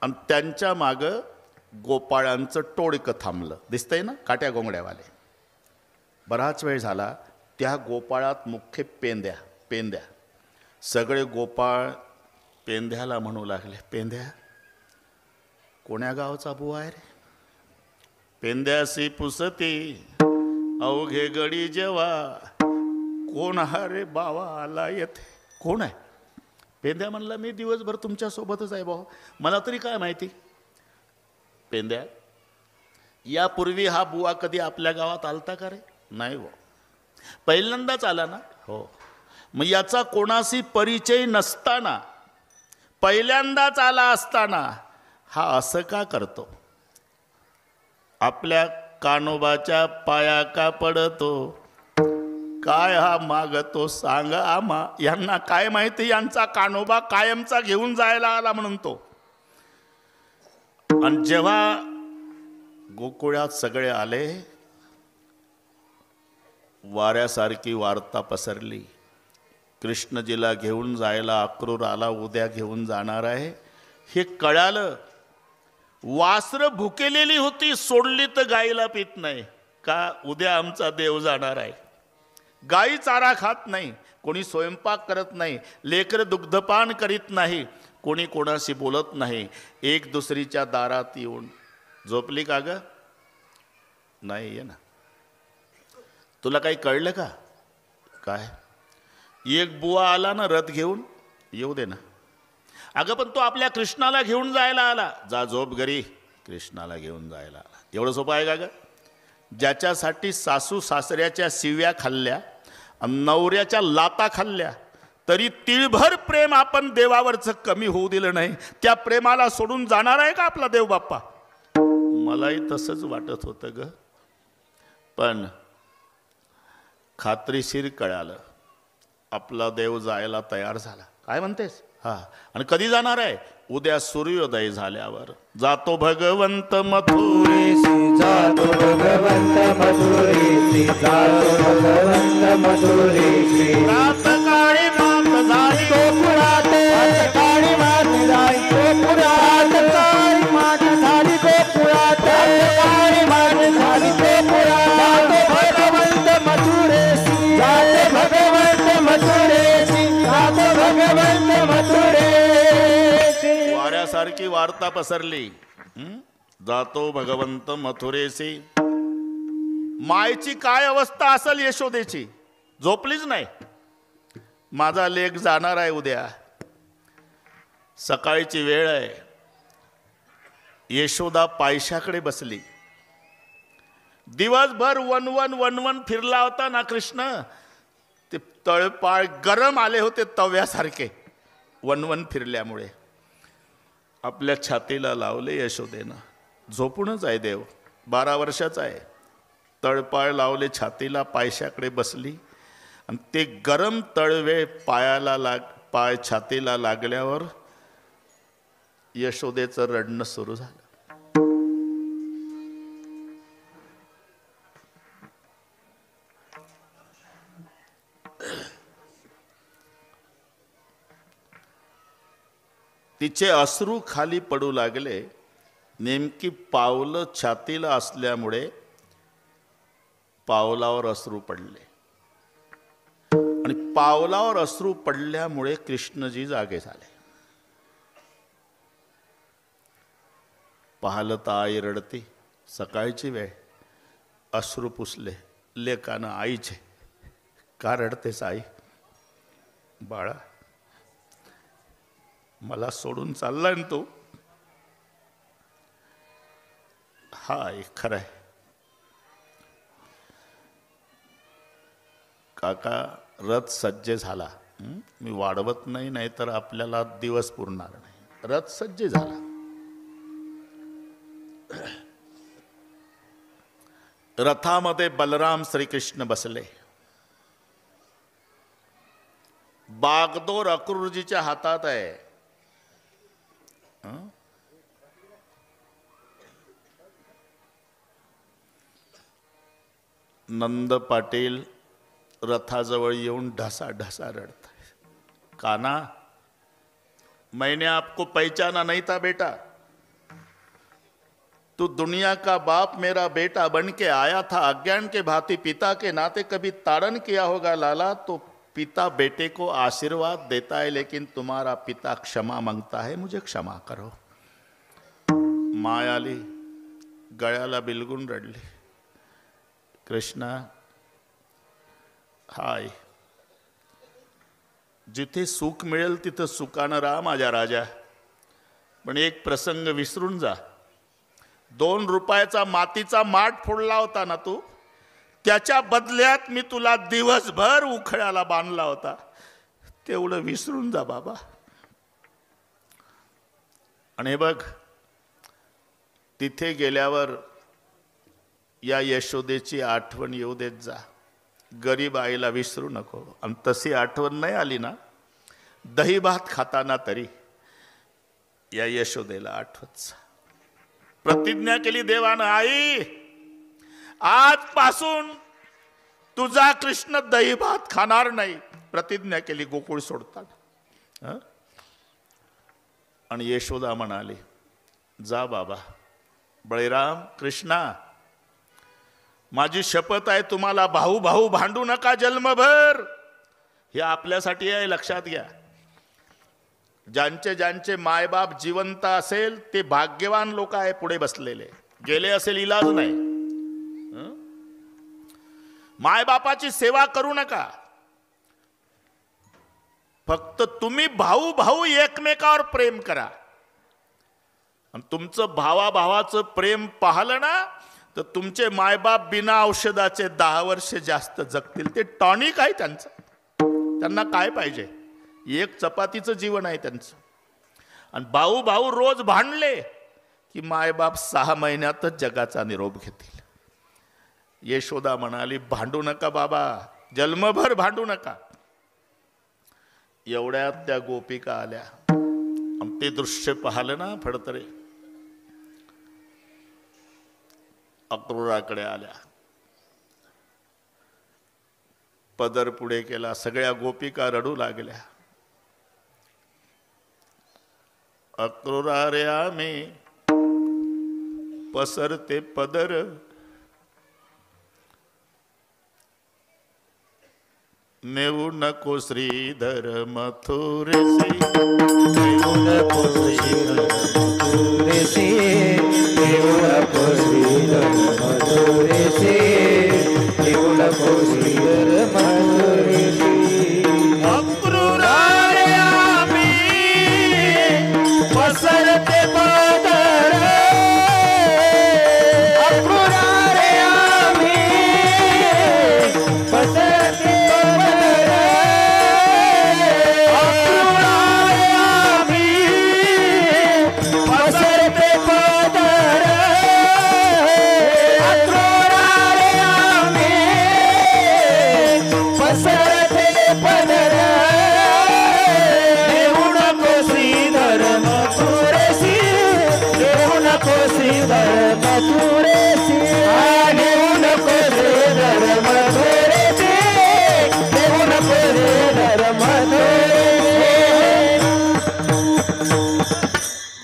आणि त्यांच्या मागं गोपाळांचं टोळकं थांबलं. दिसतंय ना, काट्या गोंगड्यावाले. बराच वेळ झाला. त्या गोपाळात मुख्य पेंद्या. सगळे गोपाळ पेंद्याला म्हणू लागले, पेंद्या कोण्या गावचा बुवा आहे रे? पेंद्यासी पुसती अवघे गडी जेव्हा, कोण हा रे बावा आला येथे? कोण आहे? पेंद्या म्हणला, मी दिवसभर तुमच्या सोबतच आहे भाऊ, मला तरी काय माहिती. पेंद्या, यापूर्वी हा बुवा कधी आपल्या गावात आलता का रे? नाही भाऊ, पहिल्यांदाच आला ना? हो. मग याचा कोणाशी परिचय नसताना, पहिल्यांदाच आला असताना हा असं का करतो? आपल्या कानोबाच्या पाया का पडतो? काय हा मागतो सांगा आम्हा. यांना काय माहिती, यांचा कानोबा कायमचा घेऊन जायला आला म्हणून तो. आणि जेव्हा गोकुळात सगळे आले, वाऱ्यासारखी वार्ता पसरली. कृष्णजीला घेऊन जायला अक्रूर आला, उद्या घेऊन जाणार आहे हे कळालं. वासरं भुकेलेली होती, सोडली तर गाईला पित नाही का? उद्या आमचा देव जाणार आहे. गाई चारा खात नाही, कोणी स्वयंपाक करत नाही, लेकरं दुग्धपान करीत नाही, कोणी कोणाशी बोलत नाही. एक दुसरीच्या दारात येऊन झोपली का ग? नाही आहे ना. तुला काही कळलं का? काय? एक बुवा आला ना रथ घेऊन, येऊ दे ना. अगं पण तो आपल्या कृष्णाला घेऊन जायला आला. जा झोप घरी, कृष्णाला घेऊन जायला आला. एवढं सोपं आहे का ग? ज्याच्यासाठी सासू सासऱ्याच्या शिव्या खाल्ल्या, नवऱ्याच्या लाता खाल्ल्या, तरी तिळभर प्रेम आपण देवावरचं कमी होऊ दिलं नाही, त्या प्रेमाला सोडून जाणार आहे का आपला देव बाप्पा? मलाही तसंच वाटत होतं ग, पण खात्रीशीर कळालं आपला देव जायला तयार झाला. काय म्हणतेस? हा. आणि कधी जाणार आहे? उद्या सूर्योदय झाल्यावर. जातो भगवंत मथुरेसी, जातो भगवंत मथुरेसी, जातो भगवंत मथुरेसी. प्रातकाळी मात झाली गोकुळात, प्रातकाळी मात झाली गोकुळात, काळी मात झाली गोकुळात, काळी मात झाली गोकुळात. जातो भगवंत मथुरेसी, जातो भगवंत मथुरेसी, जातो भगवंत मथुरेसी. वाऱ्यासारखी वार्ता पसरली. जातो भगवंत मथुरेसी. मायची काय अवस्था असेल यशोदेची? झोपलीच नाही. माझा लेक जाणार आहे उद्या, सकाळची वेळ आहे. यशोदा पायशाकडे बसली. दिवसभर वनवन फिरला होता ना कृष्ण. ते तळपाळ गरम आले होते तव्यासारखे वनवन फिरल्यामुळे. आपल्या छातीला लावले यशोदेनं. झोपूनच आहे देव, 12 वर्षाचा आहे. तळपाळ लावले छातीला, पायशाकडे बसली आणि ते गरम तळवे पाय छातीला लागल्यावर यशोदेचं रडणं सुरू झालं. तिचे अश्रू खाली पडू लागले. नेमकी पावलं छातीला असल्यामुळे पावलावर अश्रू पडले आणि पावलावर अश्रू पडल्यामुळे कृष्णजी जागे झाले. पाहिलं तर आई रडते. सकाळची वेळ, अश्रू पुसले लेकानं आईचे. का रडतेस आई? बाळा, मला सोडून चाललाय ना तू? हा खरं आहे काका. रथ सज्ज झाला. मी वाढवत नाही, नाही तर आपल्याला दिवस पुरणार नाही. रथ सज्ज झाला. रथामध्ये बलराम श्रीकृष्ण बसले. बागदोर अक्रूरजीच्या हातात आहे. नंद पाटील रथाजवळ येऊन ढसा ढसा रडत. काना, मैंने आपको पहचाना नहीं था बेटा. तू दुनिया का बाप मेरा बेटा बन के आया था. अज्ञान के भांति पिता के नाते कभी ताड़न किया होगा लाला. तो पिता बेटे को आशीर्वाद देता है, लेकिन तुम्हारा पिता क्षमा मांगता है. मुझे क्षमा करो. माय आली, गळ्याला बिलगून रडली. कृष्णा, हाय, जिथे सुख मिळेल तिथं सुखानं राहा माझ्या राजा. पण एक प्रसंग विसरून जा. 2 रुपयाचा मातीचा माठ फोडला होता ना तू, त्याच्या बदल्यात मी तुला दिवसभर उखळ्याला बांधला होता. तेवढं विसरून जा बाबा. आणि हे बघ, तिथे गेल्यावर या यशोदेची आठवण येऊ देत जा. गरीब आईला विसरू नको. आणि तशी आठवण नाही आली ना, दही भात खाताना तरी या यशोदेला आठवत जा. प्रतिज्ञा केली देवानं, आई आजपासून तुझा कृष्ण दही भात खाणार नाही. प्रतिज्ञा केली गोकुळ सोडताना. आणि यशोदा म्हणाली, जा बाबा. बळीराम, कृष्णा, माझी शपथ आहे, तुम्हाला भाऊ भाऊ भांडू नका जन्मभर. हे आपल्यासाठी आहे, लक्षात घ्या. ज्यांचे ज्यांचे मायबाप जिवंत असेल ते भाग्यवान लोक आहे पुढे बसलेले. गेले असेल इलाज नाही. मायबापाची सेवा करू नका. फक्त तुम्ही भाऊ भाऊ एकमेकावर प्रेम करा. आणि तुमचं भावाभावाचं प्रेम पाहलं ना, तर तुमचे मायबाप बिना औषधाचे 10 वर्ष जास्त जगतील. ते टॉनिक आहे त्यांचं. त्यांना काय पाहिजे? एक चपातीचं जीवन आहे त्यांचं. आणि भाऊ भाऊ रोज भांडले की मायबाप 6 महिन्यातच जगाचा निरोप घेतील. यशोदा म्हणाली, भांडू नका बाबा, जन्मभर भांडू नका. एवढ्यात त्या गोपिका आल्या. आणि ते दृश्य पाहिलं ना फडतरे, अक्रूराकडे आल्या. पदर पुढे केला. सगळ्या गोपिका रडू लागल्या. अक्रूरा रे आम्ही पसरते पदर, नेऊ नको श्रीधर मथुरेसी. नेऊ नको श्रीधर मथुरेसी. नेऊ नको श्रीधर मथुरेसी. नेऊ नको श्रीधर मथुरेसी. अक्रूरा रे आम्ही पसरते पदर. अक्रूरा रे आम्ही पसरते पदर. अक्रूरा रे आम्ही पसरते पदर. अक्रूरा रे आम्ही पसरते पदर. नेऊ नको श्रीधर मथुरेसी. नेऊ नको श्रीधर मथुरेसी. नेऊ नको श्रीधर मथुरेसी. नेऊ नको श्रीधर मथुरेसी.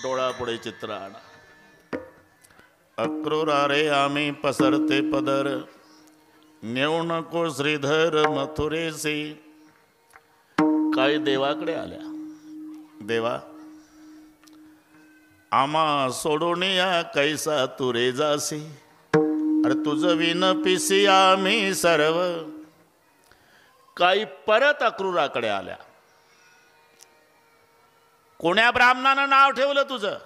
डोळा पुढे चित्र आणा. अक्रूरा रे आम्ही पसरते पदर, नेऊ नको श्रीधर मथुरेसी. काही देवाकडे आल्या. देवा, आमा सोडून या कैसा तू रे जासी, अरे तुझं विन पिसी आम्ही सर्व. काही परत अक्रूराकडे आल्या. कोण्या ब्राह्मणानं नाव ठेवलं तुझं?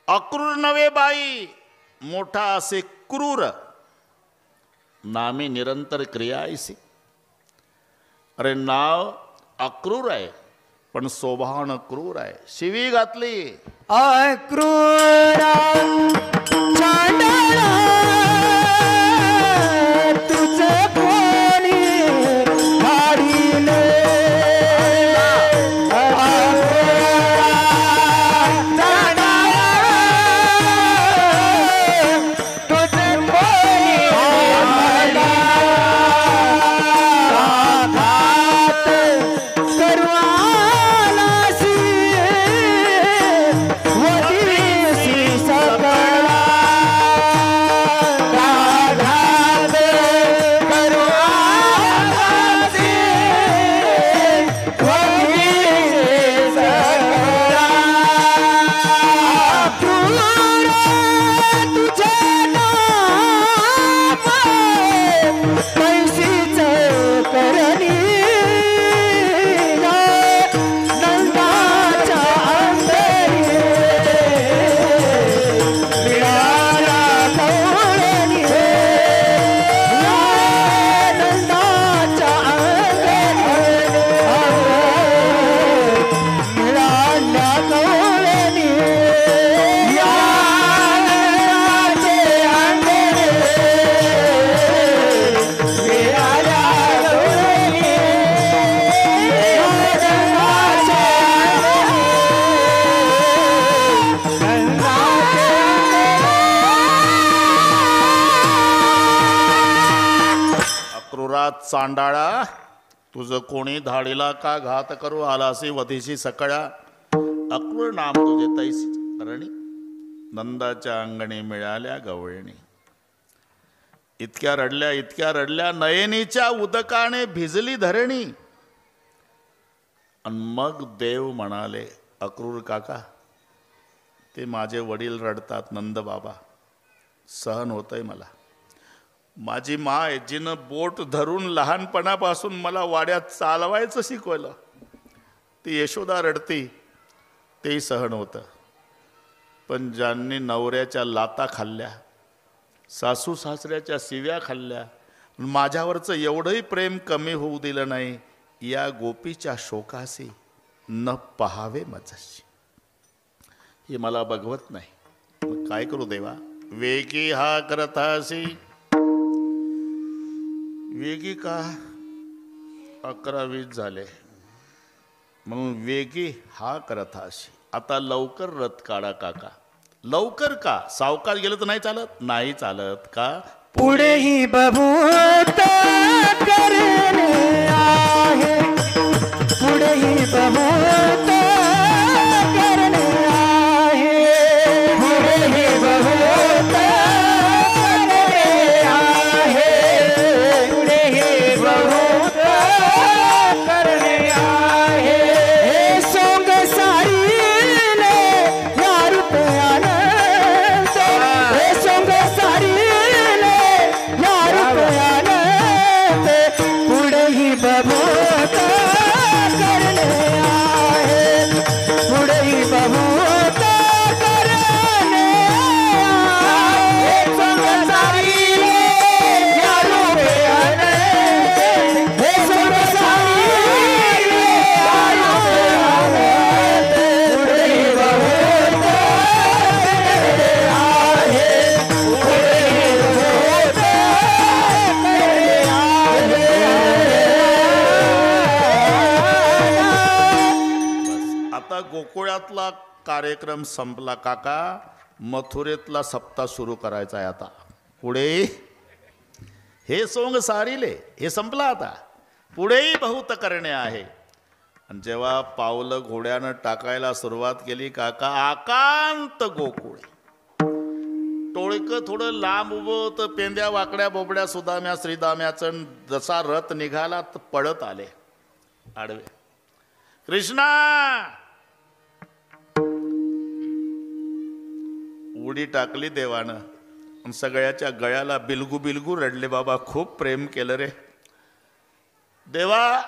अक्रूर नवे बाई, मोठा असे क्रूर, नामी निरंतर क्रिया ऐसी. अरे नाव अक्रूर आहे पण स्वभावानं क्रूर आहे. शिवी घातली. अक्रूरा चांडाळा तुझे कोणी धाडिले. चांडाळा तुझं कोणी धाडीला का घात करू आलासी वधीशी सकळा. अक्रूर नाम तुझे तैसी करणी, नंदाच्या अंगणी मिळाल्या गवळणी. इतक्या रडल्या नयनीच्या उदकाने भिजली धरणी. आणि मग देव म्हणाले, अक्रूर काका ते माझे वडील रडतात, नंद बाबा सहन होतंय मला. माझी माय जिनं बोट धरून लहानपणापासून मला वाड्यात चालवायचं शिकवलं, ती यशोदा रडती, तेही सहन होतं. पण ज्यांनी नवऱ्याच्या लाता खाल्ल्या, सासू सासऱ्याच्या शिव्या खाल्ल्या, माझ्यावरचं एवढंही प्रेम कमी होऊ दिलं नाही, या गोपीच्या शोकासी न पहावे मजशी. हे मला बघवत नाही. मग काय करू देवा? वेगी हा करतासी. वेगी का? 11:20 झाले म्हणून वेगी हा करत अशी. आता लवकर रथ काढा काका. लवकर का? सावकाश गेलं तर नाही चालत? नाही चालत का? पुढेही बभूत करणे आहे, पुढेही बभूत करणे आहे, पुढेही बभूत करणे आहे, पुढेही बभूत करणे आहे. हे सोंग सारीले या रुपयानं, हे सोंग सारीले या रुपयानं, पुढेही बभूत करणे आहे, पुढेही बभूत करणे आहे. हे सोंग सारीले या रुपयानं, हे सोंग सारीले या रुपयानं, पुढेही बभूत करणे आहे, पुढेही बभूत करणे आहे. आता गोकुळातला कार्यक्रम संपला काका. मथुरेतला सप्ताह सुरू करायचा आहे आता. पुढे हे सोंग सारिले, हे संपलं आता. पुढेही बहुत करणे आहे. आणि जेव्हा पावलं घोड्यानं टाकायला सुरुवात केली काका, आकांत गोकुळ. टोळकं थोडं लांब उभं होतं, पेंद्या वाकड्या बोबड्या सुदाम्या श्रीदाम्याचं. जसा रथ निघाला तर पळत आले आडवे. कृष्णा उडी टाकली देवानं आणि सगळ्याच्या गळ्याला बिलगू बिलगू रडले. बाबा खूप प्रेम केलं रे देवा,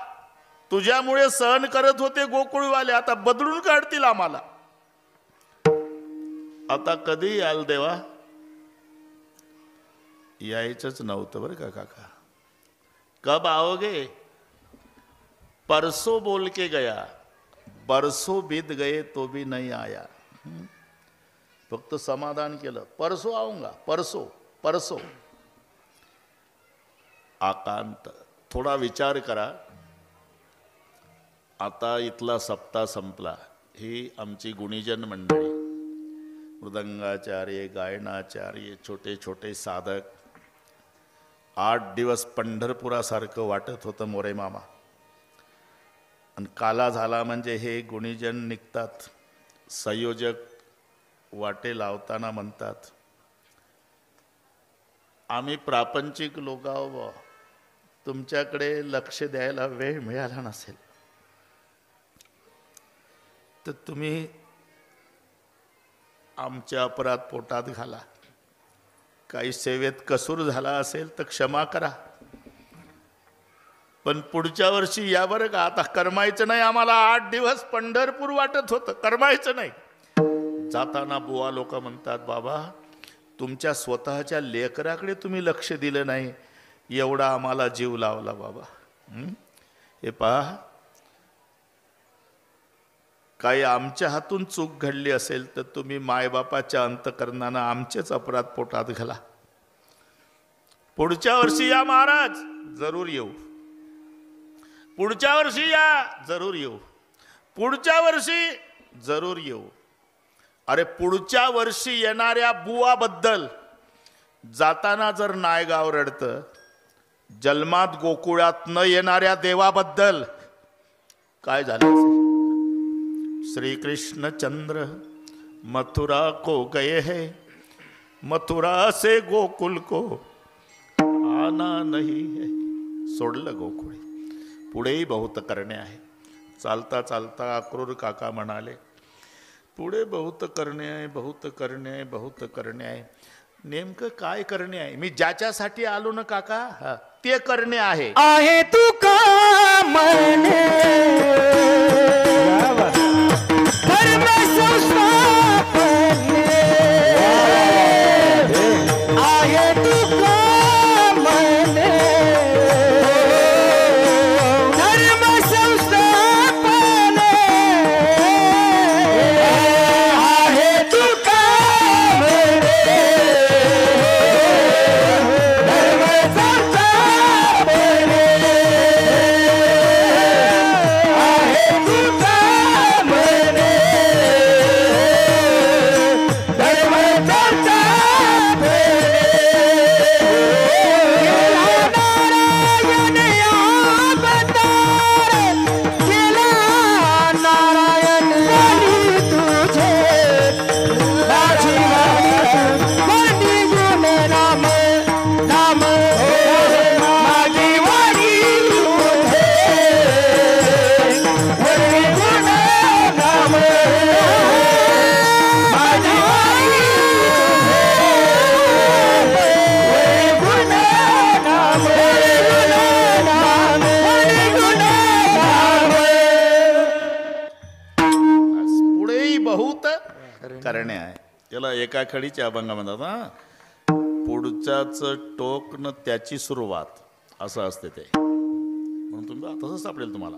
तुझ्यामुळे सहन करत होते गोकुळवाले, आता बदलून काढतील आम्हाला. आता कधी याल देवा? यायचंच नव्हतं बरं का काका. कब आओगे? परसों बोल के गया, बरसों बीत गए तो भी नहीं आया. फक्त समाधान केलं, परसों आऊंगा, परसों परसों. आकांत. थोडा विचार करा. आता इथला सप्ताह संपला. ही आमची गुणीजन मंडळी, मृदंगाचार्य, गायनाचार्य, छोटे छोटे साधक. 8 दिवस पंढरपुरासारखं वाटत होतं मोरे मामा. आणि काला झाला म्हणजे हे गुणीजन निघतात. संयोजक वाटे लावताना म्हणतात, आम्ही प्रापंचिक लोक आहो, तुमच्याकडे लक्ष द्यायला वेळ मिळाला नसेल तर तुम्ही आमच्या अपराध पोटात घाला. काही सेवेत कसूर झाला असेल तर क्षमा करा. पण पुढच्या वर्षी या बरं का. आता करमायचं नाही आम्हाला. 8 दिवस पंढरपूर वाटत होतं, करमायचं नाही. जाताना बुवा लोक म्हणतात, बाबा तुमच्या स्वतःच्या लेकराकडे तुम्ही लक्ष दिलं नाही, एवढा आम्हाला जीव लावला बाबा. हे पहा, काही आमच्या हातून चूक घडली असेल तर तुम्ही मायबापाच्या अंतकरणानं आमचेच अपराध पोटात घाला. पुढच्या वर्षी या महाराज, जरूर येऊ. पुढच्या वर्षी या, जरूर येऊ. पुढच्या वर्षी जरूर येऊ. अरे पुढच्या वर्षी येणाऱ्या बुवाबद्दल जाताना जर नायगाव रडतं, जन्मात गोकुळात न येणाऱ्या देवाबद्दल काय झालं? श्री कृष्ण चंद्र मथुरा को गए हैं, मथुरा से गोकुल को आना नहीं है. सोडलं गोकुळ. पुढेही बहुत करणे आहे. चालता चालता अक्रूर काका म्हणाले, पुढे बहुत करणे आहे, बहुत करणे आहे, बहुत करणे आहे. नेमकं काय करणे आहे? मी ज्याच्यासाठी आलो ना काका, ते करणे आहे. आहे तू का म्हणे धर्म संस्थापने, आहे तू का म्हणे धर्म संस्थापने, आहे तू का म्हणे धर्म संस्थापने, आहे तू का म्हणे धर्म संस्थापने. केला नारायण अवतार, केला नारायण माझी वाणी तुझे, माझी वाणी तुझे, नाम माझी वाणी गुण नाम, गुण नाम. पुढेही बहुत करणे आहे. याला एका खडीचे अभंग म्हणतात. पुढच्याच टोक न त्याची सुरुवात असं असते ते. म्हणून तुम्ही तसंच सापडेल तुम्हाला.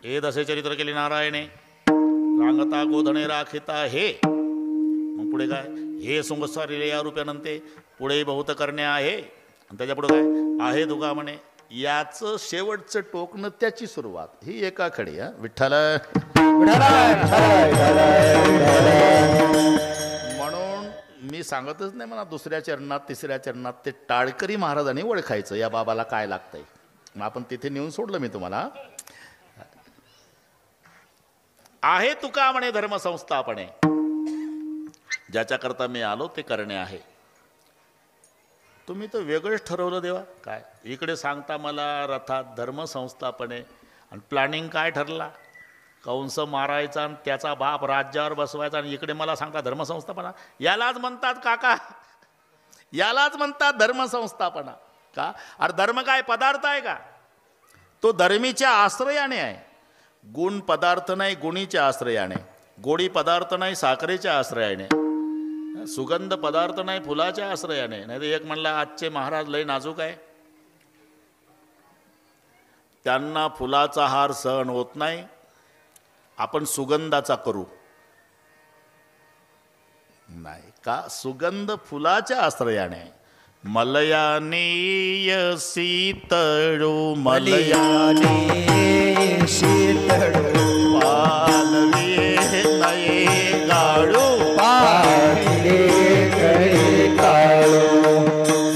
हे दसे चरित्र केले नारायणे, रांगता गोधणे राखिता हे. मग पुढे काय? हे सुंगसारिले या रूप्यानंते. पुढेही बहुत करणे आहे. आणि त्याच्या पुढे काय आहे? तुका म्हणे. याचं शेवटचं टोक न त्याची सुरुवात. ही एका खडी. विठ्ठल. म्हणून मी सांगतच नाही म्हणा, दुसऱ्या चरणात तिसऱ्या चरणात ते टाळकरी महाराजांनी ओळखायचं या बाबाला काय लागतंय. मग आपण तिथे नेऊन सोडलं मी तुम्हाला. आहे तुका म्हणे धर्म संस्थापने. ज्याच्याकरता मी आलो ते करणे आहे. तुम्ही तर वेगळंच ठरवलं देवा. काय इकडे सांगता मला रथात धर्म संस्थापने, आणि प्लॅनिंग काय ठरला? कंस मारायचा आणि त्याचा बाप राज्यावर बसवायचा आणि इकडे मला सांगता धर्मसंस्थापना. यालाच म्हणतात काका, यालाच म्हणतात धर्मसंस्थापना. का? अरे धर्म काय पदार्थ आहे का? तो धर्मीच्या आश्रयाने आहे. गुण पदार्थ नाही, गुणीच्या आश्रयाने. गोडी पदार्थ नाही, साखरेच्या आश्रयाने. सुगंध पदार्थ नाही, फुलाच्या आश्रयाने. नाही तर एक म्हणला आजचे महाराज लय नाजूक आहे, त्यांना फुलाचा हार सहन होत नाही, आपण सुगंधाचा करू. नाही का? सुगंध फुलाच्या आश्रयाने. मलयाने शीतळू मलयाने शीतळू पालवे नये गाळू पाहिले गळे काळू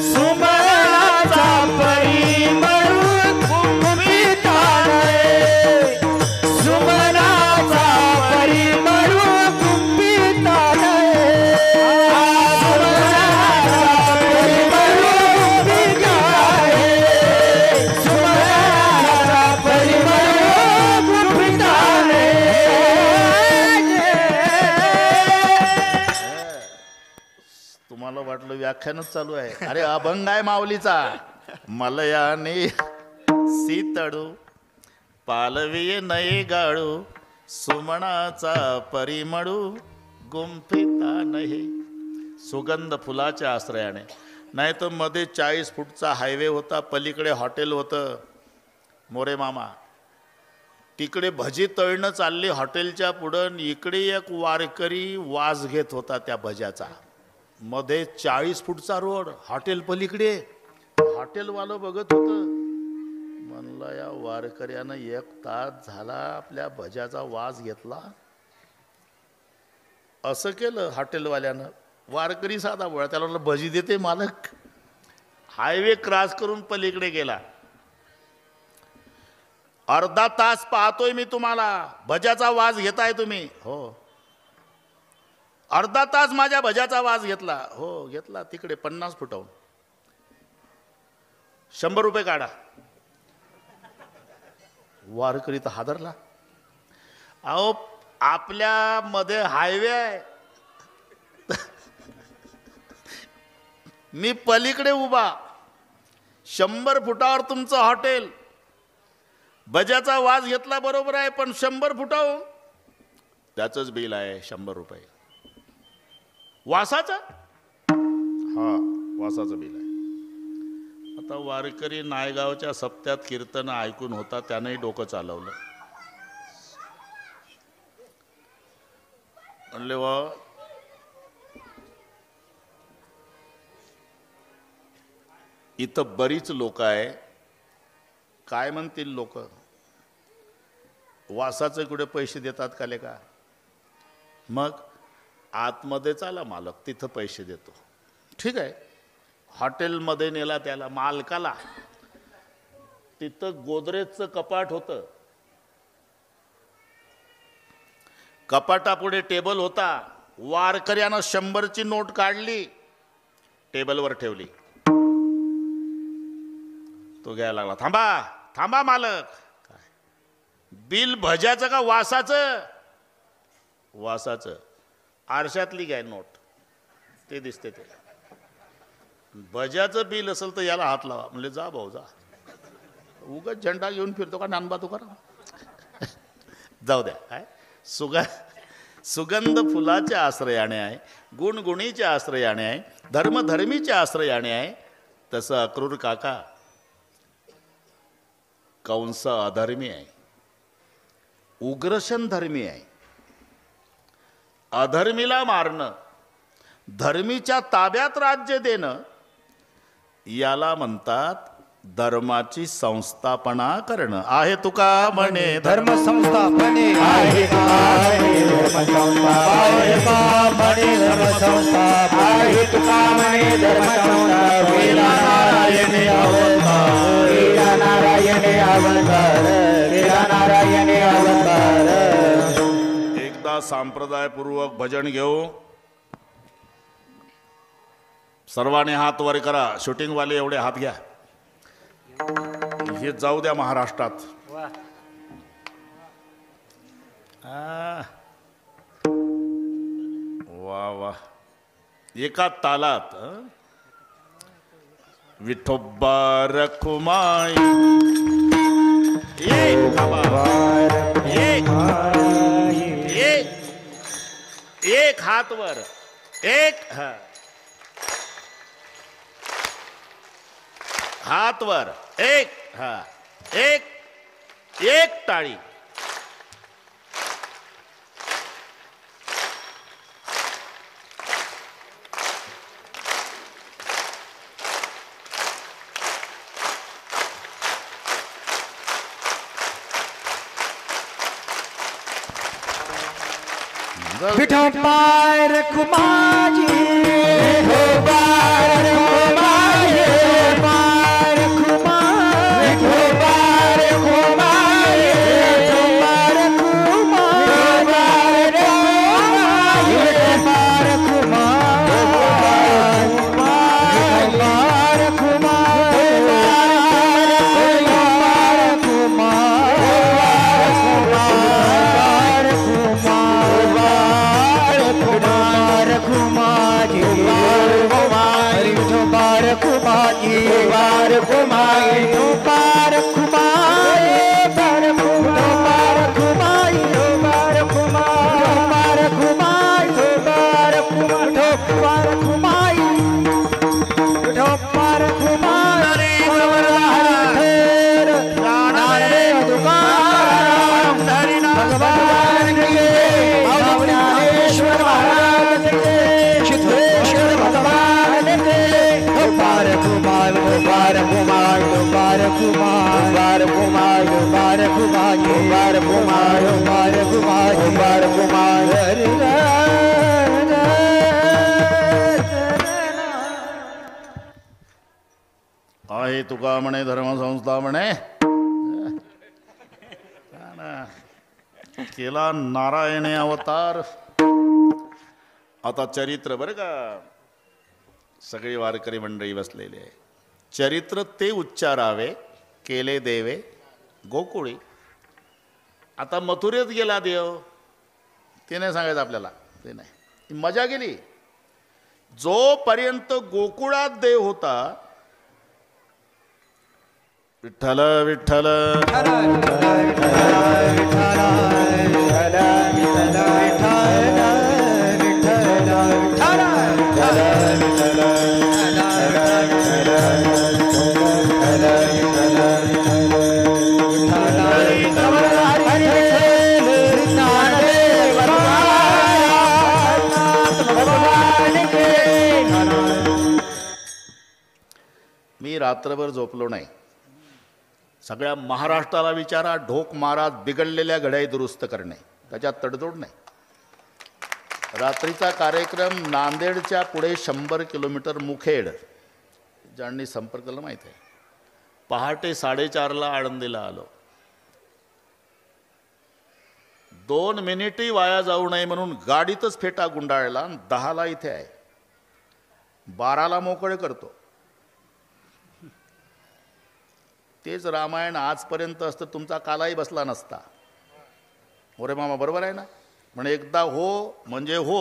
सुमनाचा परिमळ कुंभिताने सुमनाचा परिमळ कुंभिताने तुम्हाला वाटलं व्याख्यानच चालू आहे. अरे अभंग आहे माऊलीचा. मलयाने सीतळू पालवी नये गाळू सुमनाचा परिमळू गुंफिता नाही. सुगंध फुलाच्या आश्रयाने. नाही तर मध्ये 40 फूटचा हायवे होता, पलीकडे हॉटेल होतं मोरे मामा. तिकडे भजी तळणं चालली हॉटेलच्या पुढं, इकडे एक वारकरी वास घेत होता त्या भज्याचा. मध्ये 40 फूटचा रोड, हॉटेल पलीकडे. हॉटेलवालं बघत होतं, म्हणलं या वारकऱ्यानं 1 तास झाला आपल्या भज्याचा वास घेतला. असं केलं हॉटेलवाल्यानं. वारकरी साधा बोळा, त्याला म्हणलं भजी देते मालक. हायवे क्रॉस करून पलीकडे गेला. अर्धा तास पाहतोय मी तुम्हाला, भज्याचा वास घेताय तुम्ही? हो. अर्धा तास माझ्या भज्याचा वास घेतला? हो घेतला. तिकडे 50 फुटावून 100 रुपये काढा. वारकरी तर हादरला. अहो आपल्या मध्ये हायवे आहे, मी पलीकडे उभा, 100 फुटावर तुमचं हॉटेल. भज्याचा वास घेतला बरोबर आहे, पण 100 फुटावून त्याचंच बिल आहे 100 रुपये. वासाचं? हा, वासाचं बिल आहे. आता वारकरी नायगावच्या सप्त्यात कीर्तन ऐकून होता, त्यानंही डोकं चालवलं. म्हणले वा इथं बरीच लोक आहे, काय म्हणतील लोक, वासाचे कुठे पैसे देतात का लेका? मग आतमध्ये चाला मालक, तिथं पैसे देतो. ठीक आहे. हॉटेलमध्ये नेला त्याला, मालकाला. तिथं गोदरेजचं कपाट होतं. कपाटापुढे टेबल होता. वारकऱ्यानं 100ची नोट काढली, टेबलवर ठेवली. तो घ्यायला लागला. थांबा थांबा मालक, काय बिल भज्याचं का वासाचं? वासाचं. आरशातली घ्या नोट, ते दिसते ते. भज्याचं बिल असेल तर याला हात लावा. म्हणजे जा भाऊ जा, उगाच झेंडा घेऊन फिरतो का नानबा तू करा. जाऊ द्या. काय सुगंध फुलाच्या आश्रयाने आहे, गुणगुणीच्या आश्रयाने आहे, धर्मधर्मीच्या आश्रयाने आहे. तसं अक्रूर काका कंस अधर्मी आहे, उग्रशन धर्मी आहे. अधर्मीला मारणं, धर्मीच्या ताब्यात राज्य देणं, याला म्हणतात धर्माची संस्थापना करणं. आहे तुका म्हणे धर्म संस्थापने आहे धर्म संस्था आहे धर्म संस्था आहे तुका म्हणे धर्म संस्था. वेला नारायणे अवतार, वेला नारायणे अवतार, वेला नारायणे अवतार. एकदा संप्रदायपूर्वक भजन घेऊ. सर्वांनी हात वर करा. शूटिंगवाले एवढे हात घ्या. हे जाऊ द्या महाराष्ट्रात. आ, वा वा एका तालात विठोबा रखुमाई एक एक हात वर एक हात वर एक एक टाळी विठोबार कुमाजी विठोबार कुमाजी विठोबार कुमाजी विठोबार कुमाजी विठोबार कुमाजी विठोबार कुमाजी विठोबार कुमारी बार कुमारी बार कुमारी बार कुमारी बार कुमारी बार कुमारी बार कुमारी बार कुमारी भगवान के ज्ञानेश्वर महाराज के सिद्धेश्वर भगवान के बार कुमार बार कुमार बार कुमार बार कुमार बार कुमार बार कुमार बार कुमार बार कुमार आहे तुका म्हणे धर्मसंस्था म्हणे केला नारायणे अवतार. आता चरित्र बरं का सगळी वारकरी मंडळी बसलेली आहे. चरित्र ते उच्चारावे केले देवे गोकुळी. आता मथुरेत गेला देव ते नाही सांगायचं आपल्याला, ते नाही, मजा गेली. जोपर्यंत गोकुळात देव होता विठ्ठल विठ्ठल मी रात्रभर झोपलो नाही. सगळ्या महाराष्ट्राला विचारा, ढोक महाराज बिघडलेल्या घड्याळी दुरुस्त करणे, त्याच्यात तडजोड नाही. रात्रीचा कार्यक्रम नांदेडच्या पुढे 100 किलोमीटर मुखेड, ज्यांनी संपर्क केला माहीत आहे. पहाटे 4:30ला आळंदीला आलो. 2 मिनिटही वाया जाऊ नये म्हणून गाडीतच फेटा गुंडाळला. 10ला इथे आहे, 12ला मोकळे करतो. तेच रामायण आजपर्यंत असतं तुमचा कालाही बसला नसता. मोरे मामा बरोबर आहे ना. म्हणजे एकदा हो म्हणजे हो,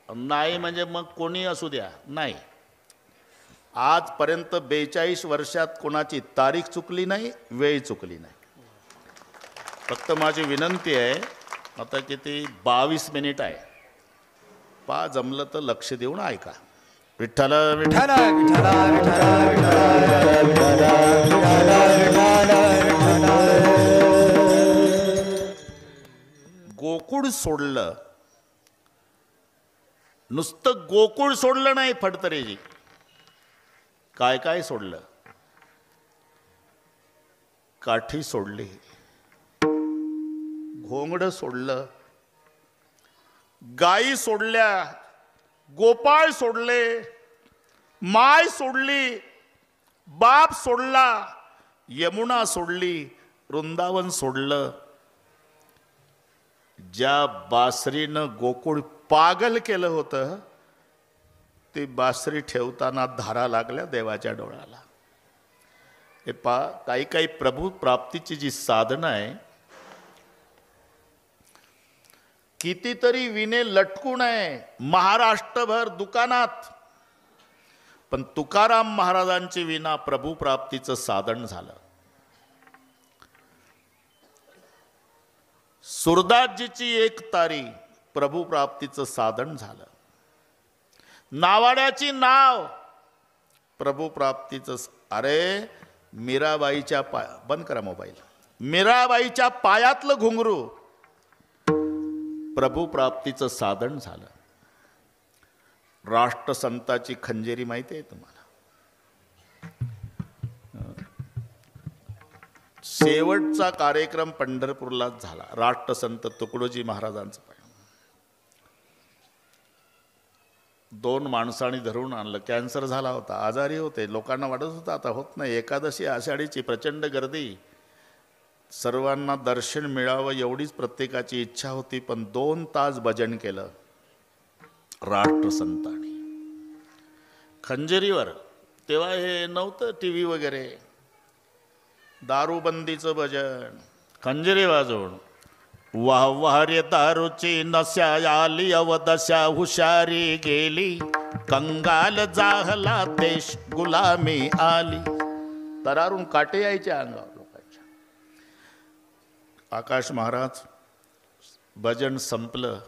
नाही म्हणजे मग कोणी असू द्या नाही. आजपर्यंत 42 वर्षात कोणाची तारीख चुकली नाही, वेळ चुकली नाही. फक्त माझी विनंती आहे, आता किती 22 मिनिट आहे, जमलं तर लक्ष देऊन ऐका. विठ्ठल विठ्ठल गोकुळ सोडलं, नुसतं गोकुळ सोडलं नाही फडतरेजी, काय काय सोडलं. काठी सोडली, घोंगड सोडलं, गाई सोडल्या, गोपाळ सोडले, माय सोडली, बाप सोडला, यमुना सोडली, वृंदावन सोडलं. ज्या बासरीनं गोकुळ पागल केलं होतं ती बासरी ठेवताना धारा लागल्या देवाच्या डोळ्याला. हे काही काही प्रभू प्राप्तीची जी साधना आहे, कितीतरी विणे लटकून आहे महाराष्ट्रभर दुकानात, पण तुकाराम महाराजांची विना प्रभू प्राप्तीचं साधन झालं. सुरदासजीची एक तारी प्रभू प्राप्तीचं साधन झालं. नावाड्याची नाव प्रभू प्राप्तीचं. अरे मीराबाईच्या बंद करा मोबाईल. मीराबाईच्या पायातलं घुंगरू प्रभू प्राप्तीचं साधन झालं. राष्ट्रसंताची खंजेरी माहिती आहे तुम्हाला. शेवटचा कार्यक्रम पंढरपूरलाच झाला. राष्ट्रसंत तुकडोजी महाराजांचा. 2 माणसांनी धरून आणलं. कॅन्सर झाला होता, आजारी होते, लोकांना वाटत होतं आता होत नाही. एकादशी आषाढीची प्रचंड गर्दी, सर्वांना दर्शन मिळावं एवढीच प्रत्येकाची इच्छा होती. पण 2 तास भजन केलं राष्ट्रसंतांनी खंजेरीवर. तेव्हा हे नव्हतं टीव्ही वगैरे. दारूबंदीचं भजन, खंजेरी वाजवून. वाह वाह रे दारूची नशा आली अवदशा हुशारी गेली, कंगाल जाहला देश गुलामी आली. तरारून काटे यायचे अंगावर लोकांच्या. आकाश महाराज भजन संपलं,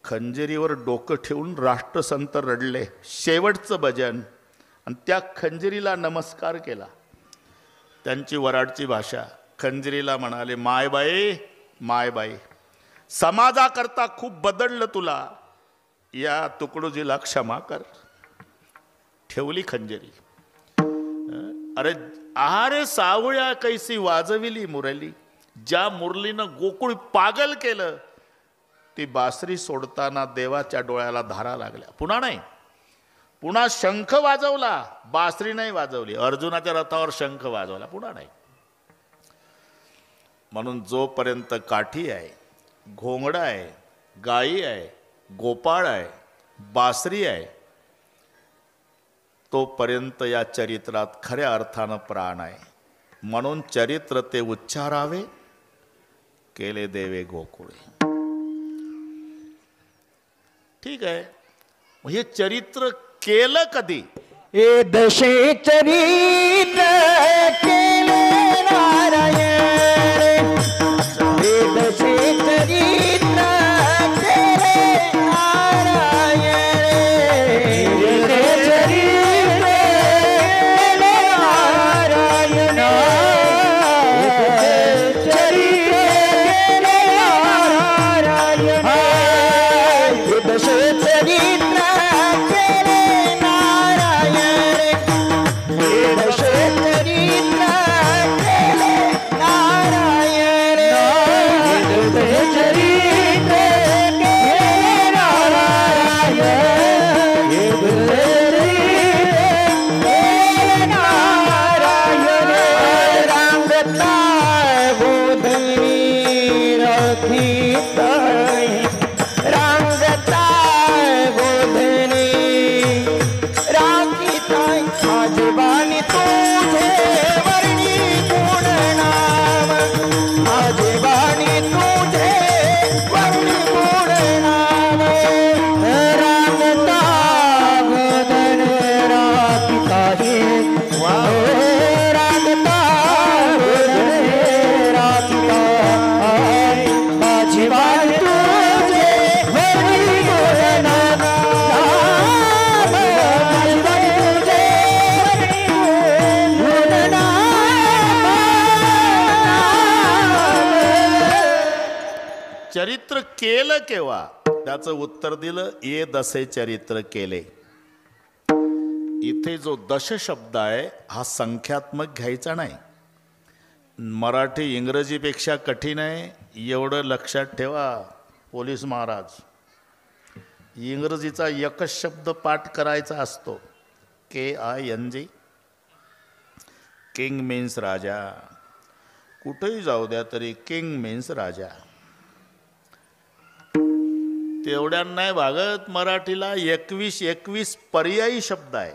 खंजेरीवर डोकं ठेवून राष्ट्रसंत रडले. शेवटचं भजन, आणि त्या खंजेरीला नमस्कार केला. त्यांची वराडची भाषा. खंजेरीला म्हणाले, मायबाई मायबाई, समाजाकरता खूप बदललं तुला, या तुकडोजीला क्षमा कर. ठेवली खंजेरी. अरे सावळ्या कैसी वाजविली मुरली, ज्या मुरलीनं गोकुळ पागल केलं, ती बासरी सोडताना देवाच्या डोळ्याला धारा लागल्या. पुन्हा नाही, पुन्हा शंख वाजवला, बासरी नाही वाजवली. अर्जुनाच्या रथावर शंख वाजवला, पुन्हा नाही. म्हणून जोपर्यंत काठी आहे, घोंगडा आहे, गायी आहे, गोपाळ आहे, बासरी आहे, तोपर्यंत या चरित्रात खऱ्या अर्थानं प्राण आहे. म्हणून चरित्र ते उच्चारावे, केले देवे गोकुळे. ठीक आहे, हे चरित्र केलं कधी? हे दशे चरित्र केले नारायण, हे दशे चरित्र केले नारायण, हे चरित्र केले नारायण, चरित्र केले नारायण, हे दशे चरित्र चरित्र केलं केव्हा? त्याचं उत्तर दिलं, ये दसे चरित्र केले. इथे जो दश शब्द आहे हा संख्यात्मक घ्यायचा नाही. मराठी इंग्रजीपेक्षा कठीण आहे, एवढं लक्षात ठेवा पोलीस महाराज. इंग्रजीचा एकच शब्द पाठ करायचा असतो, KING. किंग मीन्स राजा. कुठेही जाऊ द्या तरी किंग मीन्स राजा. तेवढ्या नाही भागत. मराठीला 21 पर्यायी शब्द आहे.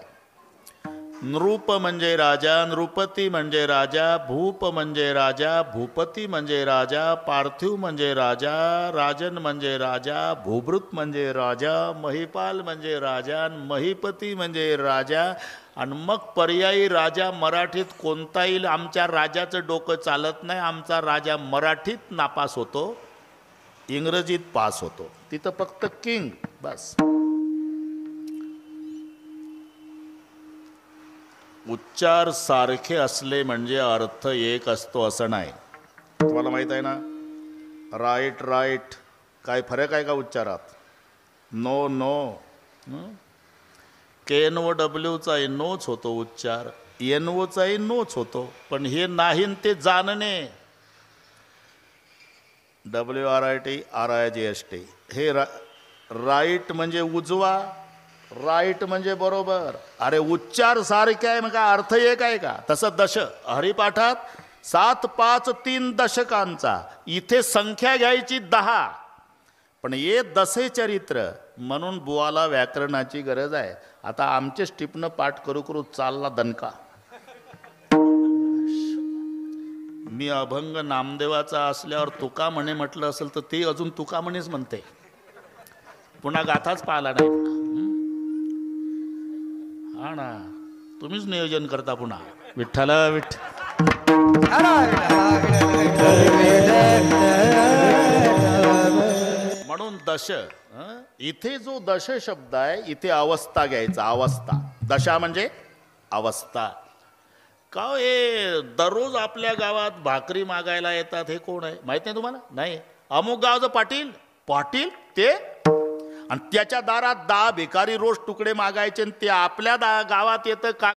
नृप म्हणजे राजा, नृपती म्हणजे राजा, भूप म्हणजे राजा, भूपती म्हणजे राजा, पार्थिव म्हणजे राजा, राजन म्हणजे राजा, भूभृत म्हणजे राजा, महिपाल म्हणजे राजा, महिपती म्हणजे राजा. आणि मग पर्यायी राजा मराठीत कोणता येईल? आमच्या राजाचं डोकं चालत नाही. आमचा राजा मराठीत नापास होतो, इंग्रजीत पास होतो. तिथं फक्त किंग बस. उच्चार सारखे असले म्हणजे अर्थ एक असतो असं नाही. तुम्हाला माहित आहे ना, राईट राईट काय फरक आहे का उच्चारात? No no. केन व डब्ल्यूचाही नोच होतो उच्चार, एन ओचाही नोच होतो. पण हे नाही ते जाणणे. WRIT RIGST हे राईट म्हणजे उजवा, राईट म्हणजे बरोबर. अरे उच्चार सारखे आहे, मग काय अर्थ एक आहे का? तसं हरिपाठात 7 5 3 दशकांचा, इथे संख्या घ्यायची 10, पण ये दसे चरित्र म्हणून बुवाला व्याकरणाची गरज आहे. आता आमचे स्टिपनं पाठ करू करू चालला दणका. मी अभंग नामदेवाचा असल्यावर तुका म्हणे म्हटलं असेल तर ते अजून तुका म्हणेच म्हणते. पुन्हा गाथाच पाहिला नाही. हा ना, तुम्हीच नियोजन करता पुन्हा. विठ्ठल म्हणून दश. इथे जो दश शब्द आहे, इथे अवस्था घ्यायचा. अवस्था, दशा म्हणजे अवस्था. का हे दररोज आपल्या गावात भाकरी मागायला येतात, हे कोण आहे माहित नाही तुम्हाला? नाही. अमुक गावचं पाटील. पाटील ते, आणि त्याच्या दारात 10 भिकारी रोज तुकडे मागायचे, आणि ते आपल्या गावात येतं का?